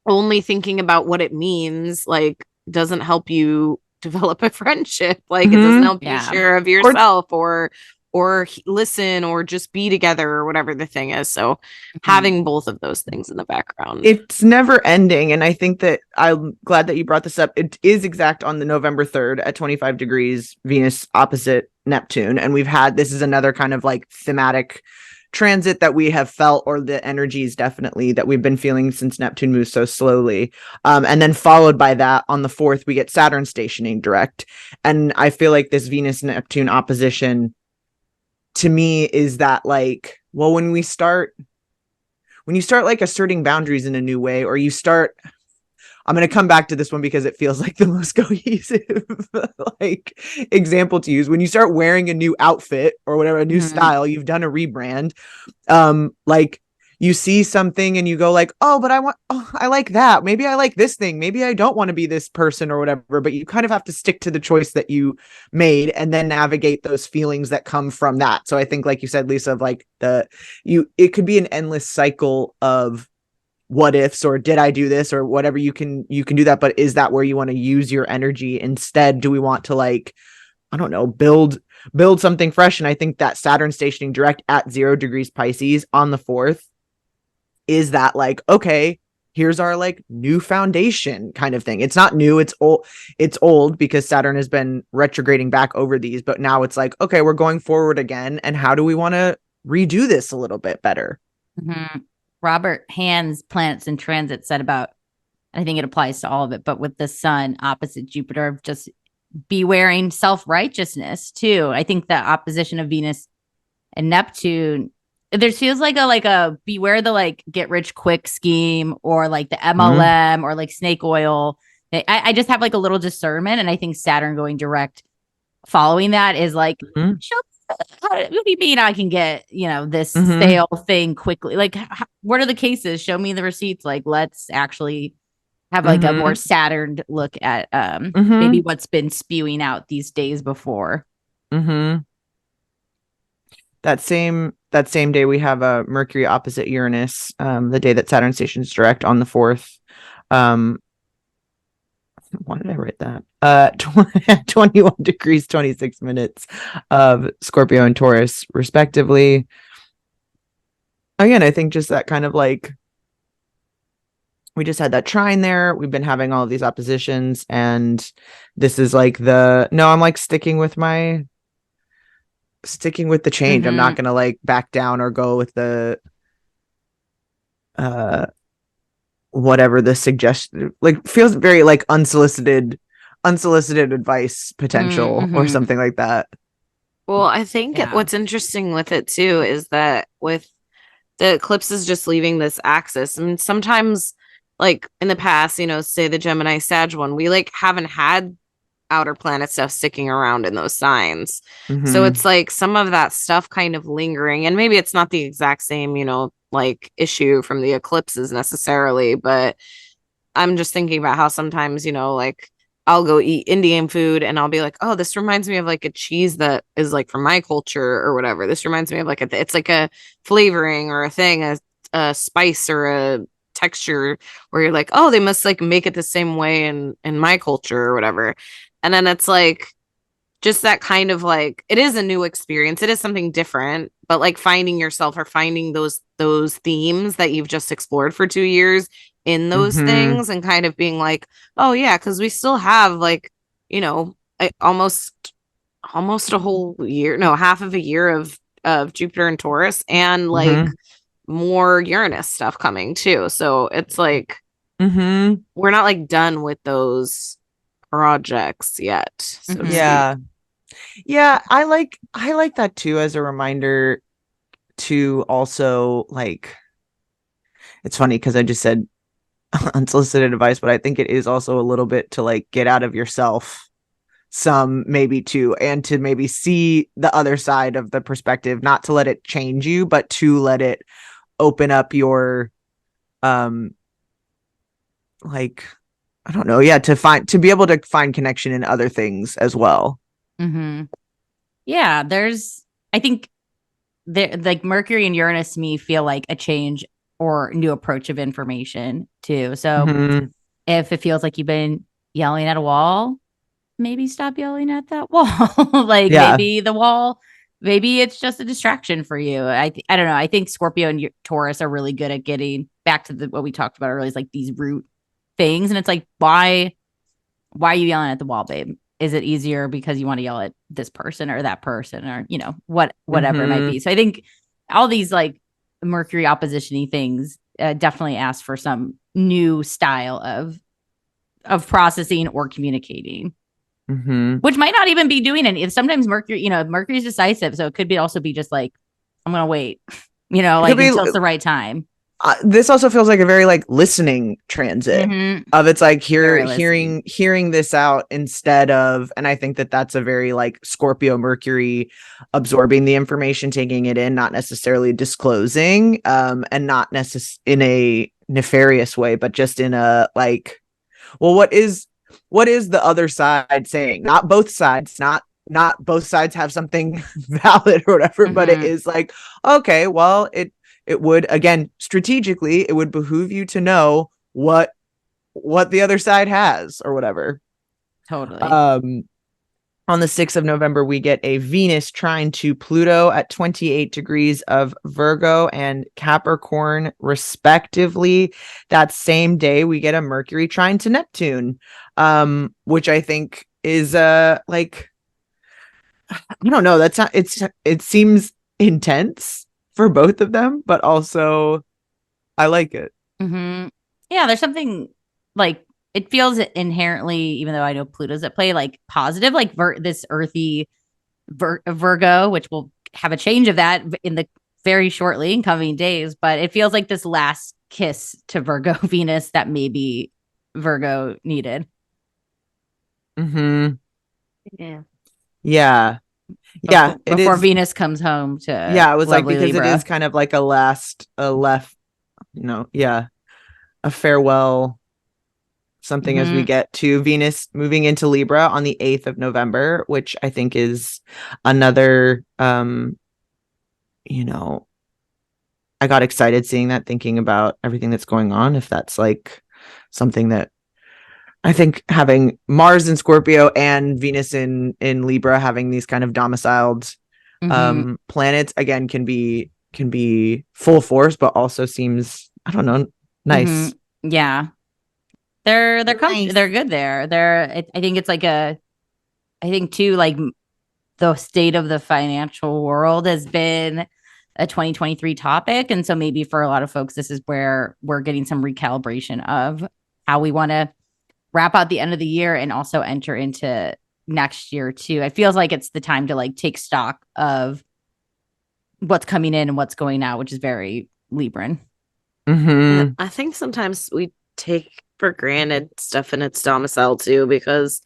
only thinking about what it means like doesn't help you develop a friendship. Like it doesn't help you share of yourself or listen or just be together or whatever the thing is. So having both of those things in the background. It's never ending. And I think that I'm glad that you brought this up. It is exact on the November 3rd at 25 degrees, Venus opposite Neptune. And this is another kind of like thematic transit that we have felt, or the energies definitely that we've been feeling since Neptune moves so slowly. And then followed by that on the 4th, we get Saturn stationing direct. And I feel like this Venus Neptune opposition to me is that like, well, when you start like asserting boundaries in a new way, or I'm going to come back to this one because it feels like the most cohesive like example to use. When you start wearing a new outfit or whatever, a new style, you've done a rebrand. Like you see something and you go like, oh, but I like that. Maybe I like this thing. Maybe I don't want to be this person or whatever, but you kind of have to stick to the choice that you made and then navigate those feelings that come from that. So I think, like you said, Lisa, of like it could be an endless cycle of what ifs, or did I do this, or whatever. You can do that, but is that where you want to use your energy instead? Do we want to like, I don't know, build something fresh? And I think that Saturn stationing direct at 0 degrees Pisces on the 4th is that like, okay, here's our like new foundation kind of thing. It's not new, it's old because Saturn has been retrograding back over these, but now it's like, okay, we're going forward again, and how do we want to redo this a little bit better? Robert Hand's Planets in Transit said about, I think it applies to all of it, but with the sun opposite Jupiter, just be wearing self-righteousness too. I think the opposition of Venus and Neptune, there feels like a beware the like get rich quick scheme, or like the MLM or like snake oil. I just have like a little discernment, and I think Saturn going direct following that is like, what do you mean I can get this sale thing quickly? Like, what are the cases? Show me the receipts. Like, let's actually have like a more Saturn look at maybe what's been spewing out these days before. That same day we have a Mercury opposite Uranus, the day that Saturn stations direct on the 4th. Why did I write that? 21 degrees, 26 minutes of Scorpio and Taurus, respectively. Again, I think just that kind of like, we just had that trine there. We've been having all of these oppositions, and this is like I'm like sticking with the change. I'm not going to like back down or go with the, whatever the suggestion, like feels very like unsolicited advice potential or something like that. Well, I think what's interesting with it too is that with the eclipses just leaving this axis, and sometimes like in the past, say the Gemini Sag one, we like haven't had outer planet stuff sticking around in those signs. Mm-hmm. So it's like some of that stuff kind of lingering, and maybe it's not the exact same, like issue from the eclipses necessarily, but I'm just thinking about how sometimes, like I'll go eat Indian food and I'll be like, oh, this reminds me of like a cheese that is like from my culture or whatever. This reminds me of like it's like a flavoring or a thing, a spice or a texture where you're like, oh, they must like make it the same way in my culture or whatever. And then it's like just that kind of like, it is a new experience. It is something different, but like finding yourself or finding those themes that you've just explored for 2 years in those things and kind of being like, oh yeah, because we still have like, almost a whole year, no, half of a year of Jupiter and Taurus and like more Uranus stuff coming too. So it's like we're not like done with those projects yet. So to speak. Yeah, I like that too as a reminder to also like, it's funny because I just said unsolicited advice, but I think it is also a little bit to like get out of yourself some maybe too, and to maybe see the other side of the perspective, not to let it change you, but to let it open up your like, I don't know, to be able to find connection in other things as well. Yeah, I think like Mercury and Uranus to me feel like a change or new approach of information too. So if it feels like you've been yelling at a wall, maybe stop yelling at that wall. Like maybe the wall, maybe it's just a distraction for you. I don't know. I think Scorpio and Taurus are really good at getting back to what we talked about earlier, is like these root things. And it's like, why are you yelling at the wall, babe? Is it easier because you want to yell at this person or that person or, whatever it might be. So I think all these like Mercury opposition-y things definitely ask for some new style of processing or communicating, which might not even be doing any. Sometimes Mercury's decisive. So it could also be just like, I'm going to wait, until it's the right time. This also feels like a very like listening transit of it's like hearing this out instead of, and I think that's a very like Scorpio Mercury, absorbing the information, taking it in, not necessarily disclosing, and not in a nefarious way, but just in a like, well, what is the other side saying? Not both sides, not both sides have something valid or whatever, but it is like, okay, well, it would, again, strategically, it would behoove you to know what the other side has or whatever. Totally. On the 6th of November, we get a Venus trine to Pluto at 28 degrees of Virgo and Capricorn, respectively. That same day, we get a Mercury trine to Neptune, which I think is like, I don't know. It seems intense for both of them, but also I like it. Yeah, there's something like, it feels inherently, even though I know Pluto's at play, like positive, like this earthy Virgo, which will have a change of that in the very shortly in coming days. But it feels like this last kiss to Virgo Venus that maybe Virgo needed. Yeah. Before Venus comes home to it was like, because Libra. it is kind of like a farewell something as we get to Venus moving into Libra on the 8th of November, which I think is another I got excited seeing that, thinking about everything that's going on, if that's like something that I think having Mars in Scorpio and Venus in Libra, having these kind of domiciled planets, again, can be full force, but also seems, I don't know, nice. Yeah, they're nice. They're good there. I think it's like I think too, like the state of the financial world has been a 2023 topic, and so maybe for a lot of folks, this is where we're getting some recalibration of how we want to wrap out the end of the year and also enter into next year too. It feels like it's the time to like take stock of what's coming in and what's going out, which is very Libran. I think sometimes we take for granted stuff in its domicile too, because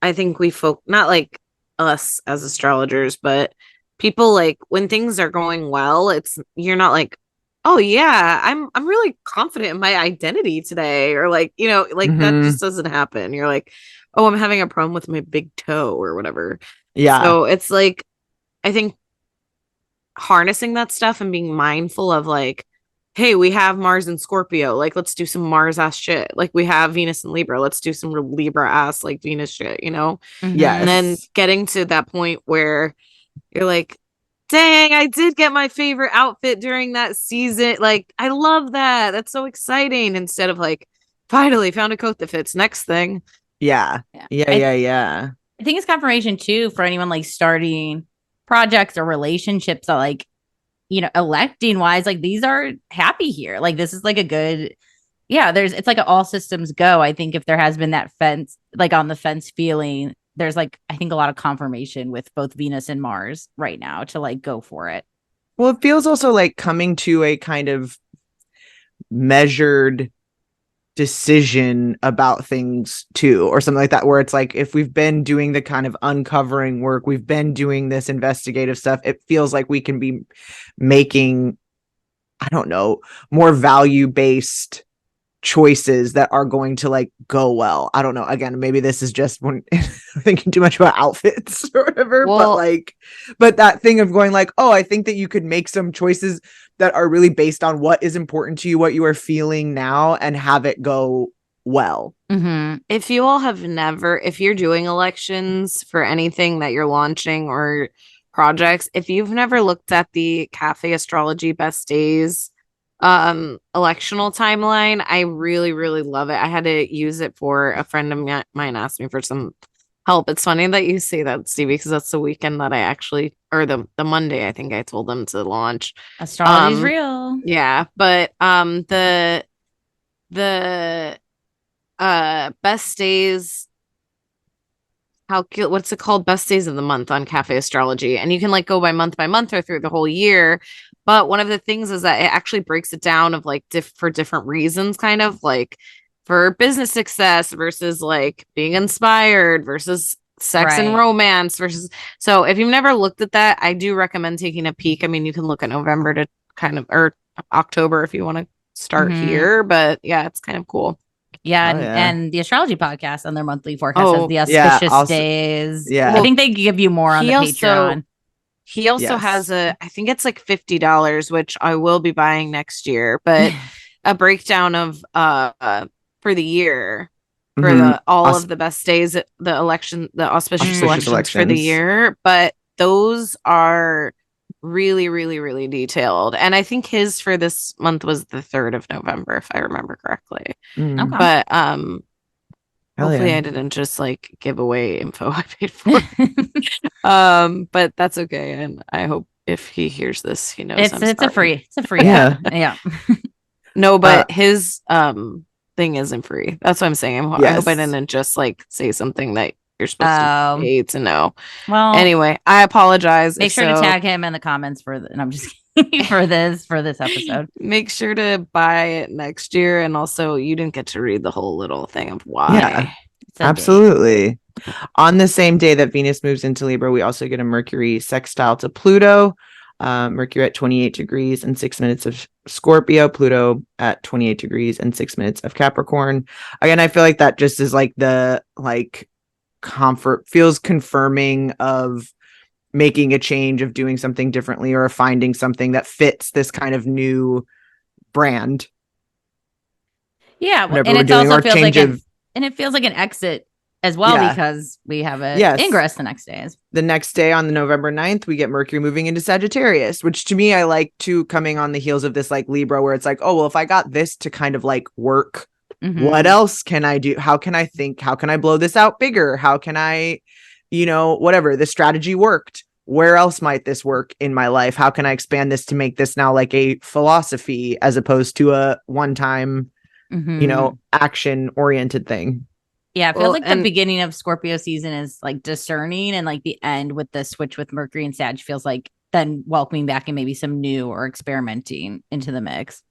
I think we not like us as astrologers, but people like when things are going well, you're not like, oh yeah, I'm really confident in my identity today, or like, like that Mhm. just doesn't happen. You're like, oh, I'm having a problem with my big toe or whatever. Yeah. So it's like, I think harnessing that stuff and being mindful of like, hey, we have Mars and Scorpio, like let's do some Mars ass shit. Like we have Venus and Libra, let's do some Libra ass like Venus shit, Mhm. Yes. And then getting to that point where you're like, dang, I did get my favorite outfit during that season. Like, I love that. That's so exciting. Instead of like, finally found a coat that fits. Next thing. Yeah. Yeah. I think it's confirmation too for anyone like starting projects or relationships that like, electing wise, like these are happy here. Like this is like a good, it's like all systems go. I think if there has been that fence, like on the fence feeling, there's like, I think a lot of confirmation with both Venus and Mars right now to like go for it. Well, it feels also like coming to a kind of measured decision about things too, or something like that, where it's like if we've been doing the kind of uncovering work, we've been doing this investigative stuff, it feels like we can be making, I don't know, more value-based choices that are going to like go well. I don't know. Again, maybe this is just when thinking too much about outfits or whatever, but that thing of going like, oh, I think that you could make some choices that are really based on what is important to you, what you are feeling now, and have it go well. Mm-hmm. If you all have if you're doing elections for anything that you're launching or projects, if you've never looked at the Cafe Astrology Best Days electional timeline, I really, really love it. I had to use it for a friend of mine asked me for some help. It's funny that you say that, Stevie, because that's the weekend that I actually, or the Monday, I think I told them to launch. Astrology's real. Yeah, but the best days, what's it called, best days of the month on Cafe Astrology, and you can like go by month or through the whole year. But one of the things is that it actually breaks it down of like for different reasons, kind of like for business success versus like being inspired versus sex and romance versus. So if you've never looked at that, I do recommend taking a peek. I mean, you can look at November to kind of, or October if you want to start here, but yeah, it's kind of cool. Yeah, and the astrology podcast on their monthly forecast has the auspicious days. Yeah, I think they give you more on the Patreon. He also has I think it's like $50, which I will be buying next year, but a breakdown of for the year for all of the best days, the auspicious elections for the year. But those are really, really, really detailed. And I think his for this month was the 3rd of November, if I remember correctly. Okay. But hopefully I didn't just like give away info I paid for. But that's okay. And I hope if he hears this, he knows it's a free yeah. No, but his thing isn't free. That's what I'm saying. I hope I didn't just like say something that you're supposed to pay to know. Well, anyway, I apologize. Make sure to tag him in the comments and I'm just kidding, for this episode. Make sure to buy it next year. And also, you didn't get to read the whole little thing of why. Yeah, absolutely. On the same day that Venus moves into Libra, we also get a Mercury sextile to Pluto. Mercury at 28 degrees and 6 minutes of Scorpio, Pluto at 28 degrees and 6 minutes of Capricorn. Again, I feel like that just is like the comfort, feels confirming of making a change, of doing something differently, or finding something that fits this kind of new brand. Yeah, and it also feels like it feels like an exit as well, because we have ingress the next day. The next day on the November 9th, we get Mercury moving into Sagittarius, which to me, I like to coming on the heels of this like Libra, where it's like, oh, well, if I got this to kind of like work, what else can I do? How can I think? How can I blow this out bigger? How can I, whatever, the strategy worked. Where else might this work in my life? How can I expand this to make this now like a philosophy as opposed to a one-time, action oriented thing? Yeah, it feels like the beginning of Scorpio season is like discerning, and like the end with the switch with Mercury and Sag feels like then welcoming back and maybe some new or experimenting into the mix.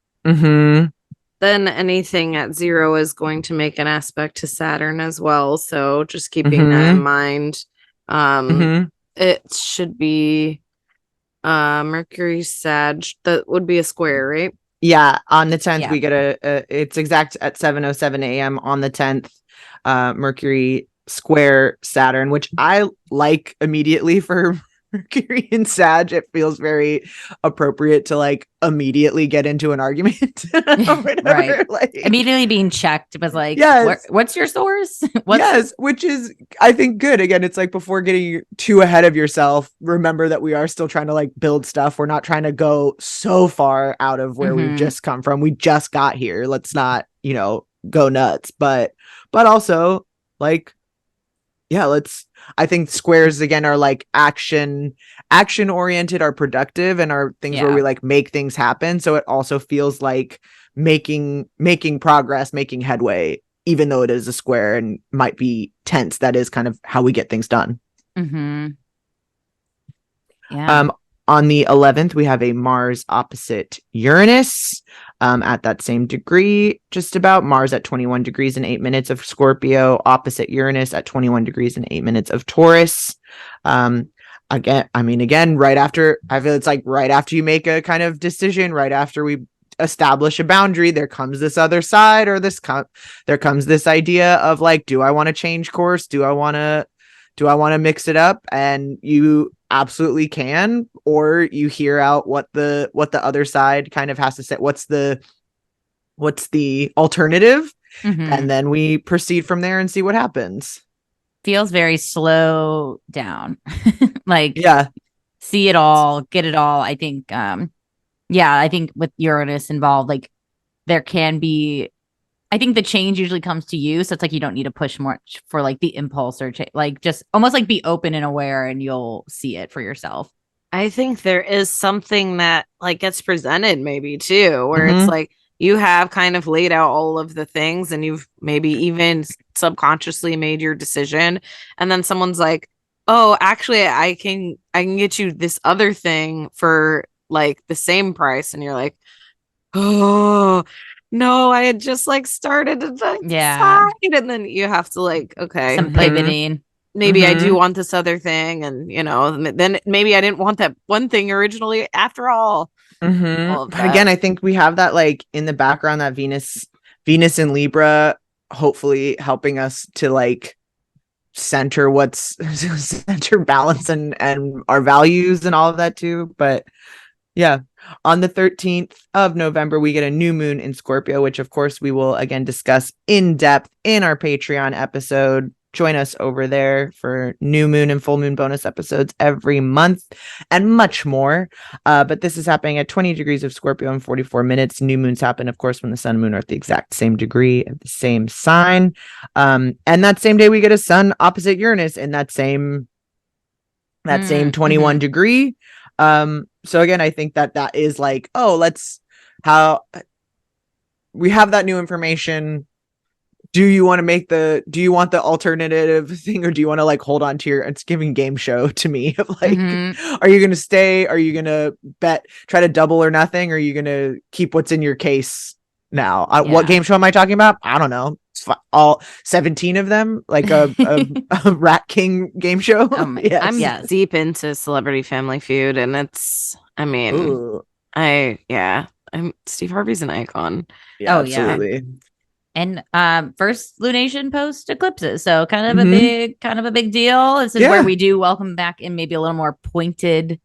then anything at 0 is going to make an aspect to Saturn as well. So just keeping that in mind. It should be Mercury Sag. That would be a square, right? Yeah, on the 10th we get it's exact at 7:07 a.m. on the 10th. Mercury square Saturn, which I like immediately for Mercury and Sag. It feels very appropriate to like immediately get into an argument. Right. Like, immediately being checked was like, yes. What's your source? Yes, which is, I think, good. Again, it's like before getting too ahead of yourself, remember that we are still trying to like build stuff. We're not trying to go so far out of where we've just come from. We just got here. Let's not, go nuts. But also like, yeah, I think squares again are like action oriented, are productive, and are things where we like make things happen. So it also feels like making progress, making headway, even though it is a square and might be tense. That is kind of how we get things done. Yeah. On the 11th, we have a Mars opposite Uranus at that same degree, just about. Mars at 21 degrees and 8 minutes of Scorpio, opposite Uranus at 21 degrees and 8 minutes of Taurus. Again, right after, I feel it's like right after you make a kind of decision, right after we establish a boundary, there comes this other side, or there comes this idea of like, do I want to change course? Do I want to mix it up? And you absolutely can, or you hear out what the other side kind of has to say. What's the alternative? And then we proceed from there and see what happens. Feels very slow down. Like, see it all, get it all. I think, I think with Uranus involved, like there can be, I think the change usually comes to you. So it's like, you don't need to push much for like the impulse or like just almost like be open and aware, and you'll see it for yourself. I think there is something that like gets presented maybe too, where it's like you have kind of laid out all of the things and you've maybe even subconsciously made your decision. And then someone's like, oh, actually I can get you this other thing for like the same price. And you're like, oh no, I had just like started to decide. And then you have to like, okay, some pivoting. Maybe I do want this other thing. And, then maybe I didn't want that one thing originally after all. But again, I think we have that like in the background, that Venus in Libra, hopefully helping us to like center balance and our values and all of that too. But yeah, on the 13th of November, we get a new moon in Scorpio, which of course we will again discuss in depth in our Patreon episode. Join us over there for new moon and full moon bonus episodes every month and much more. But this is happening at 20 degrees of Scorpio in 44 minutes. New moons happen, of course, when the sun and moon are at the exact same degree of the same sign. And that same day, we get a sun opposite Uranus in that same 21 degree. So again, I think that is like, how we have that new information. Do you want the alternative thing, or do you want to like hold on to it's giving game show to me of like, are you going to stay? Are you going to bet, try to double or nothing? Or are you going to keep what's in your case now? What game show am I talking about? I don't know. All 17 of them, like a Rat King game show. I'm deep into Celebrity Family Feud, and Steve Harvey's an icon. Yeah, absolutely. And first lunation post eclipses, so kind of a big deal. This is where we do welcome back in maybe a little more pointed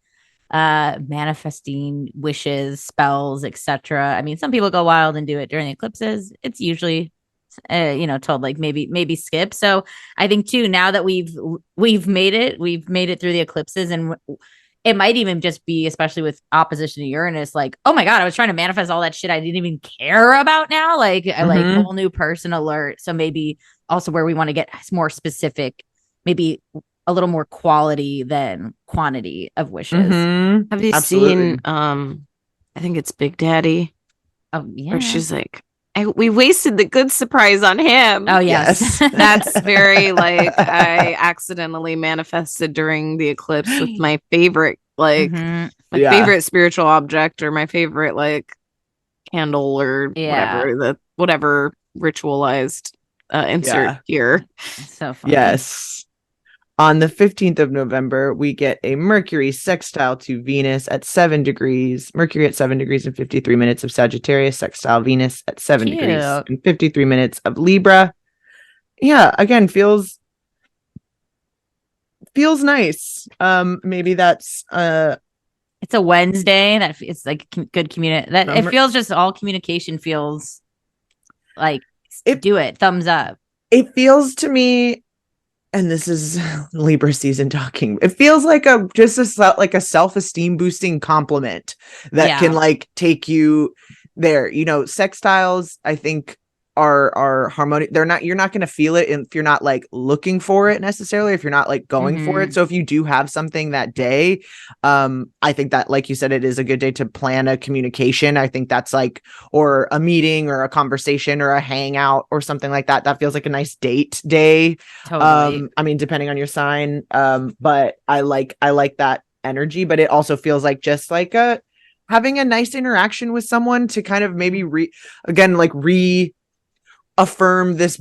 manifesting wishes, spells, etc. I mean, some people go wild and do it during the eclipses. It's usually told like maybe skip. So I think too, now that we've made it through the eclipses, and it might even just be, especially with opposition to Uranus, like, oh my God, I was trying to manifest all that shit I didn't even care about now. Like, I like whole new person alert. So maybe also where we want to get more specific, maybe a little more quality than quantity of wishes. Have you seen, I think it's Big Daddy. Oh, yeah. Where she's like, we wasted the good surprise on him. Oh, yes. That's very like, I accidentally manifested during the eclipse with my favorite, like, favorite spiritual object, or my favorite, like, candle or whatever ritualized insert here. So funny. Yes. On the 15th of November, we get a Mercury sextile to Venus at 7 degrees. Mercury at 7 degrees and 53 minutes of Sagittarius, sextile Venus at 7 degrees and 53 minutes of Libra. Yeah, again, feels nice. Maybe that's it's a Wednesday that it's like good that it feels just all communication feels like do it, thumbs up. It feels to me, and this is Libra season talking, it feels like a self-esteem boosting compliment that can like take you there. You know, sextiles, I think, are harmonious. You're not going to feel it if you're not like looking for it necessarily, if you're not like going for it. So if you do have something that day, I think that, like you said, it is a good day to plan a communication. I think that's like, or a meeting or a conversation or a hangout or something like that. That feels like a nice date day. Totally. I mean, depending on your sign. But I like that energy, but it also feels like just like having a nice interaction with someone to kind of maybe affirm this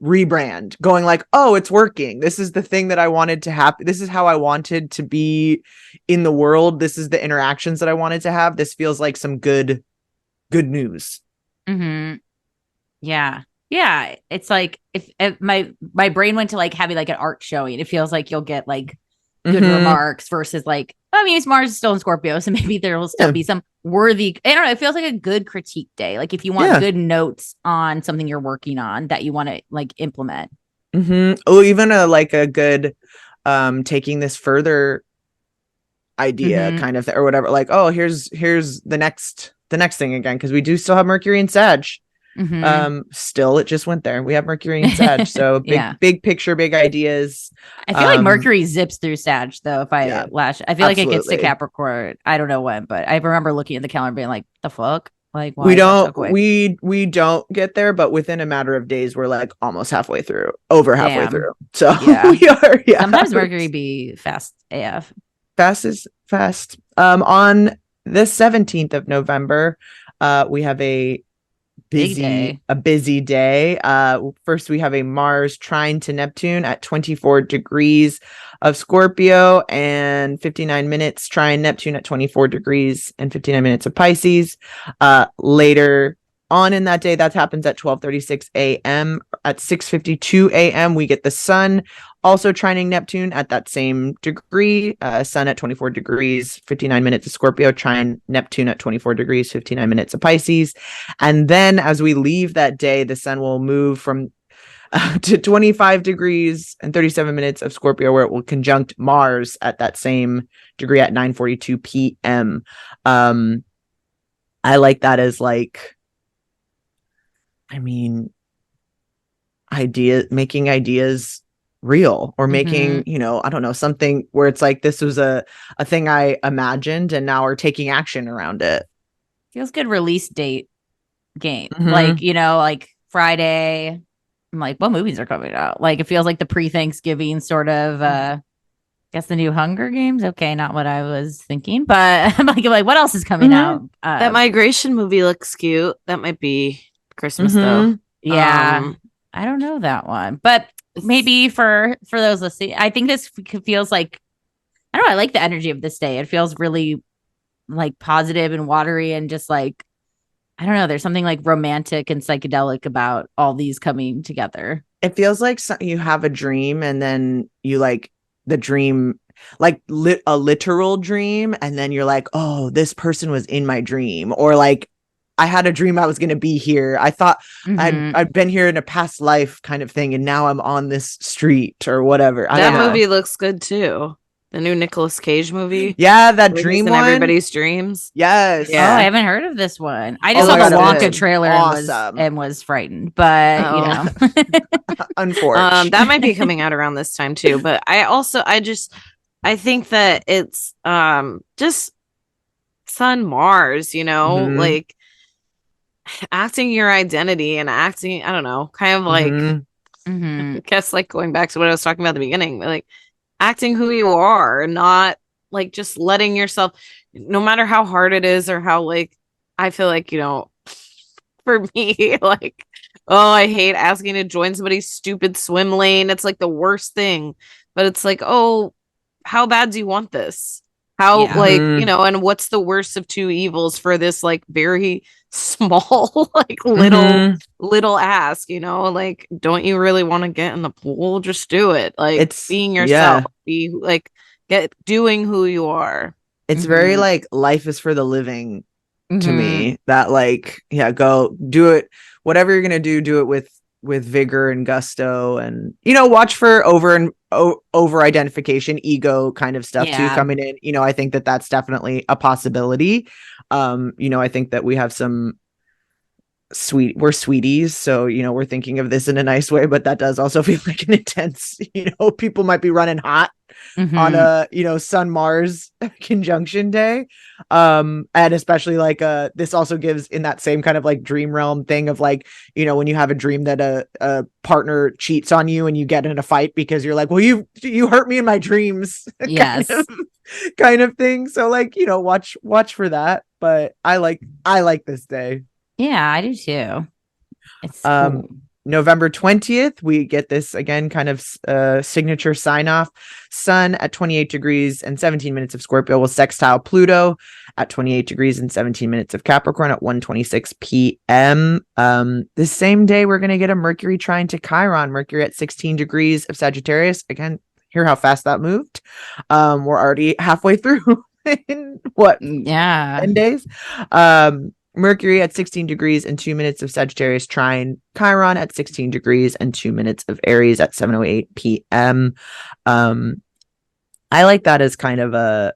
rebrand, going like, oh, it's working. This is the thing that I wanted to happen. This is how I wanted to be in the world. This is the interactions that I wanted to have. This feels like some good news. Yeah. It's like if my brain went to like having like an art showing, it feels like you'll get like good remarks versus like, I mean, Mars is still in Scorpio, so maybe there will still be some worthy, I don't know, it feels like a good critique day. Like if you want good notes on something you're working on that you want to like implement. Oh, even a good taking this further idea kind of or whatever, like, oh, here's the next thing again, because we do still have Mercury and Sag. Still, it just went there. We have Mercury and Sag, so big picture, big ideas. I feel like Mercury zips through Sag though. If I feel like it gets to Capricorn. I don't know when, but I remember looking at the calendar being like, the fuck? Like, why we don't get there, but within a matter of days, we're like almost halfway through. So we are. Yeah. Sometimes Mercury be fast AF. Fast is fast. On the 17th of November, we have a busy day. First we have a Mars trine to Neptune at 24 degrees of Scorpio and 59 minutes, trine Neptune at 24 degrees and 59 minutes of Pisces. Later on in that day, that happens at 12:36 a.m. At 6:52 a.m. we get the sun also trining Neptune at that same degree. Sun at 24 degrees 59 minutes of Scorpio, trine Neptune at 24 degrees 59 minutes of Pisces. And then as we leave that day, the sun will move from to 25 degrees and 37 minutes of Scorpio, where it will conjunct Mars at that same degree at 9:42 p.m. I like that as like, I mean, making ideas real, or making, I don't know, something where it's like, this was a thing I imagined and now we're taking action around it. Feels good release date game. Like, like Friday, I'm like, what movies are coming out? Like, it feels like the pre-Thanksgiving sort of, guess the new Hunger Games. Okay, not what I was thinking, but I'm like, what else is coming out? That migration movie looks cute. That might be Christmas though. Yeah. I don't know that one, but maybe for those listening, I think this feels like, I don't know, I like the energy of this day. It feels really like positive and watery, and just like, I don't know, there's something like romantic and psychedelic about all these coming together. It feels like you have a dream, and then you like the dream, like a literal dream, and then you're like, oh, this person was in my dream, or like, I had a dream I was going to be here. I thought I'd been here in a past life kind of thing, and now I'm on this street or whatever. That movie looks good too. The new Nicolas Cage movie. Yeah, that dream one. Everybody's dreams. Yes. Yeah. Oh, I haven't heard of this one. I just saw the Wonka trailer and was frightened, but unfortunately, that might be coming out around this time too. But I think that it's just Sun Mars, like acting your identity and acting, I don't know, kind of like, I guess like going back to what I was talking about at the beginning, like acting who you are, not like just letting yourself, no matter how hard it is or how like, I feel like, for me. Like, oh, I hate asking to join somebody's stupid swim lane. It's like the worst thing. But it's like, oh, how bad do you want this? How, Yeah. like, and what's the worst of two evils for this, like, very small, like, little ask, like, don't you really want to get in the pool? Just do it. Like, It's being yourself, be like, doing who you are. It's very like life is for the living to me. That like, go do it. Whatever you're gonna do it with vigor and gusto, and watch for over identification, ego kind of stuff too coming in. I think that that's definitely a possibility. I think that we have some we're sweeties, so we're thinking of this in a nice way, but that does also feel like an intense, people might be running hot on a Sun Mars conjunction day, and especially like this also gives in that same kind of like dream realm thing of like when you have a dream that a partner cheats on you and you get in a fight because you're like, well, you hurt me in my dreams. Yes. kind of thing. So like watch for that, but I like this day. Yeah, I do too. It's cool. November 20th, we get this again kind of signature sign off. Sun at 28 degrees and 17 minutes of Scorpio will sextile Pluto at 28 degrees and 17 minutes of Capricorn at 1:26 p.m. The same day, we're going to get a Mercury trine to Chiron. Mercury at 16 degrees of Sagittarius. Again, hear how fast that moved. We're already halfway through in 10 days. Mercury at 16 degrees and 2 minutes of Sagittarius trine Chiron at 16 degrees and 2 minutes of Aries at 7:08 p.m. I like that as kind of a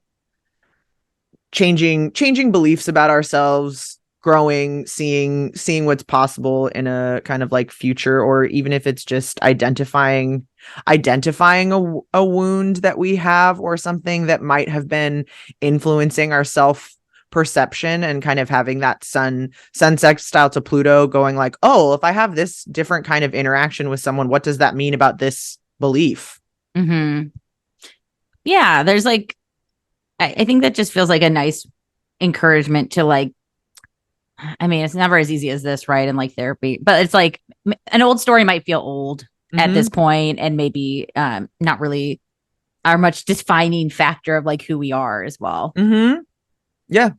changing beliefs about ourselves, growing, seeing what's possible in a kind of like future, or even if it's just identifying a wound that we have or something that might have been influencing our self perception, and kind of having that sun sextile to Pluto going like, oh, if I have this different kind of interaction with someone, what does that mean about this belief? Yeah, there's like, I think that just feels like a nice encouragement to like, I mean, it's never as easy as this, right? And like therapy, but it's like an old story might feel old at this point, and maybe not really our much defining factor of like who we are as well. Yeah.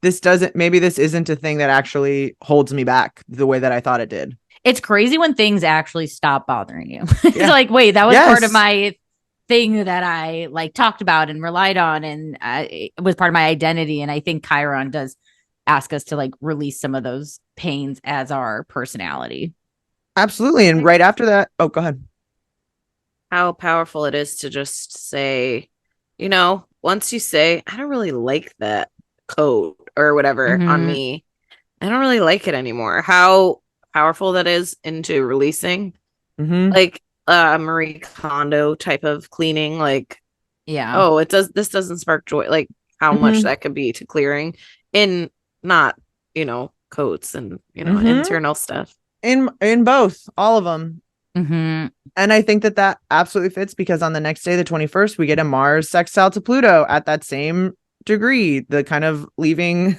This isn't a thing that actually holds me back the way that I thought it did. It's crazy when things actually stop bothering you. It's like, wait, that was part of my thing that I like talked about and relied on, and it was part of my identity. And I think Chiron does ask us to like release some of those pains as our personality. Absolutely. And right after that, oh, go ahead. How powerful it is to just say, once you say, I don't really like that coat or whatever on me, I don't really like it anymore. How powerful that is into releasing, like Marie Kondo type of cleaning, like, oh, this doesn't spark joy, like how much that could be to clearing in not coats and internal stuff in both, all of them. And I think that absolutely fits, because on the next day, the 21st, we get a Mars sextile to Pluto at that same degree, the kind of leaving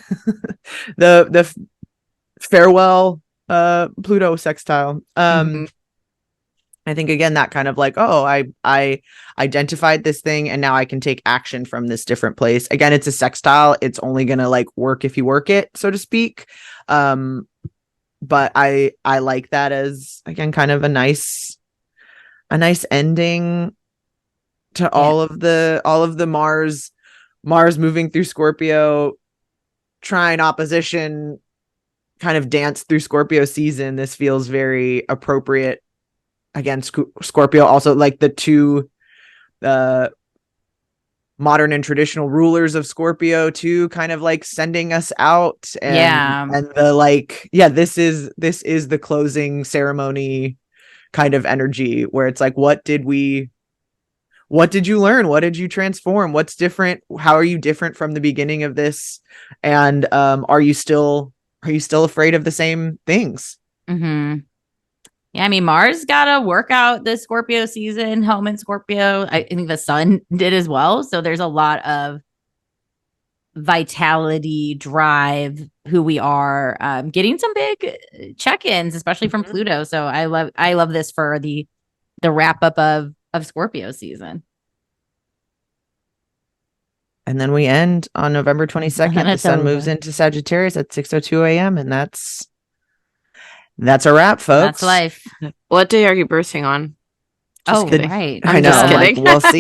the farewell Pluto sextile. I think again that kind of like, oh, I identified this thing and now I can take action from this different place. Again, it's a sextile, it's only gonna like work if you work it, so to speak. But I like that as, again, kind of a nice ending to all of the Mars moving through Scorpio, trine opposition kind of dance through Scorpio season. This feels very appropriate. Again, Scorpio also like the two modern and traditional rulers of Scorpio too, kind of like sending us out, and the like, this is the closing ceremony kind of energy, where it's like, what did you learn? What did you transform? What's different? How are you different from the beginning of this? And are you still afraid of the same things? Yeah, I mean, Mars got to work out the Scorpio season, home in Scorpio. I think the sun did as well. So there's a lot of vitality, drive, who we are, getting some big check-ins, especially from Pluto. So I love this for the wrap up of Scorpio season. And then we end on November 22nd. The sun moves into Sagittarius at 6:02 a.m. And that's a wrap, folks. That's life. What day are you bursting on? Just kidding. Right. I'm just kidding. Like, we'll see.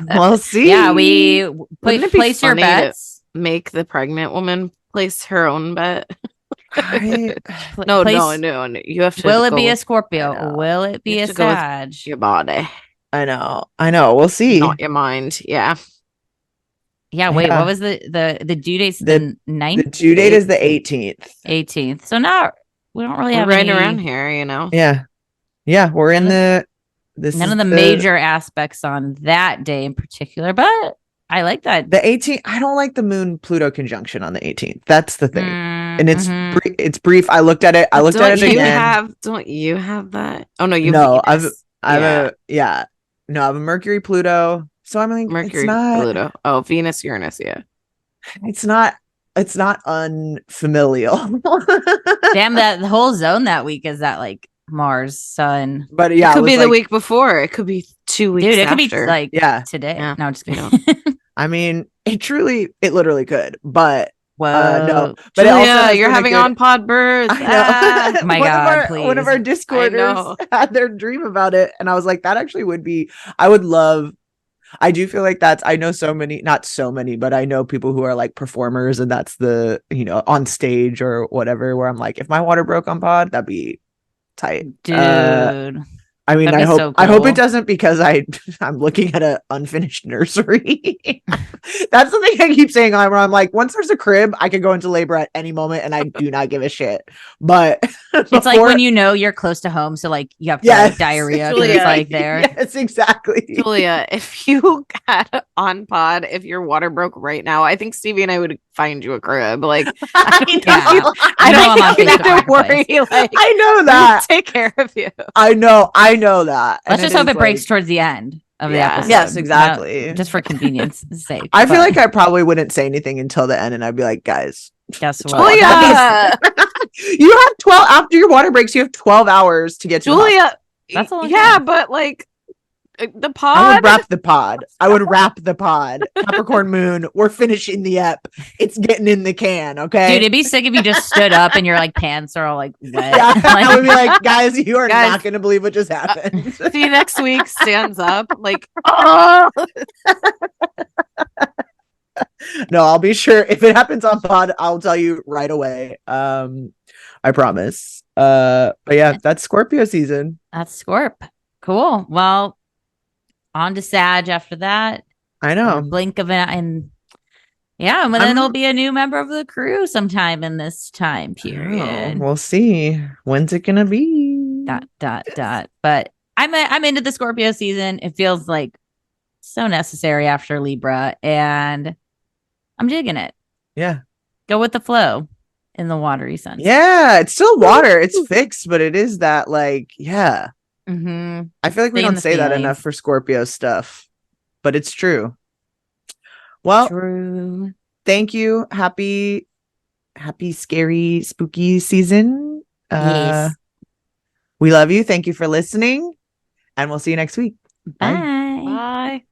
We'll see. Yeah, we place your bets. Make the pregnant woman place her own bet. No. You have to. Will it be a Scorpio? Will it be a Sag? Your body. I know. We'll see. Not your mind. Yeah. Yeah. Wait. What was the due date? The 9th. The due date is the 18th. 18th. So now we don't really have right around here. Yeah. We're in the. None of the major aspects on that day in particular, but I like that. The 18th, I don't like the Moon Pluto conjunction on the 18th. That's the thing. And it's brief. I looked at it. Don't you have that? Oh no, I have a Mercury Pluto. So I'm like, Mercury Pluto. Oh, Venus Uranus, yeah. It's not unfamiliar. Damn, that the whole zone that week is that like Mars, Sun. But yeah, it could be the week before. It could be 2 weeks. Dude, it could be like today. Yeah. No, I'm just kidding. I mean, it literally could. But no. But Julia, you're having on pod birth. Oh my God, please. One of our Discorders had their dream about it, and I was like, that actually would be. I would love. I do feel like I know so many, not so many, but I know people who are like performers, and that's the on stage or whatever. Where I'm like, if my water broke on pod, that'd be tight, dude. I mean, I hope it doesn't, because I'm looking at an unfinished nursery. That's the thing I keep saying. Where I'm like, once there's a crib, I could go into labor at any moment, and I do not give a shit. But it's like when you're close to home, so like you have to like, diarrhea. Julia, it's like there. Yes, exactly. Julia, if you had on pod, if your water broke right now, I think Stevie and I would find you a crib. Like I don't have to worry. Like, I know that. We'll take care of you. I know that. Let's just hope it breaks towards the end of the episode. Yes, exactly. Just for convenience sake. I feel like I probably wouldn't say anything until the end, and I'd be like, guys, guess what? Julia, you have 12 after your water breaks. You have 12 hours to get to Julia. That's a long time. But like the pod. I would wrap the pod. Capricorn moon. We're finishing the ep. It's getting in the can. Okay, dude. It'd be sick if you just stood up and your like pants are all like wet. Yeah, I would be like, guys, you are not going to believe what just happened. See you next week. Stands up like, oh. No, I'll be sure if it happens on pod. I'll tell you right away. I promise. But yeah, that's Scorpio season. That's Scorp. Cool. Well. On to Sag after that. I know. Blink of an eye. And yeah, and then there'll be a new member of the crew sometime in this time period. We'll see. When's it gonna be? ... But I'm into the Scorpio season. It feels like so necessary after Libra, and I'm digging it. Yeah. Go with the flow in the watery sense. Yeah, it's still water. It's fixed, but it is that like, yeah. Mm-hmm. I feel like we don't say that enough for Scorpio stuff, but it's true. Well, thank you. Happy, scary, spooky season. Yes. We love you. Thank you for listening, and we'll see you next week. Bye. Bye.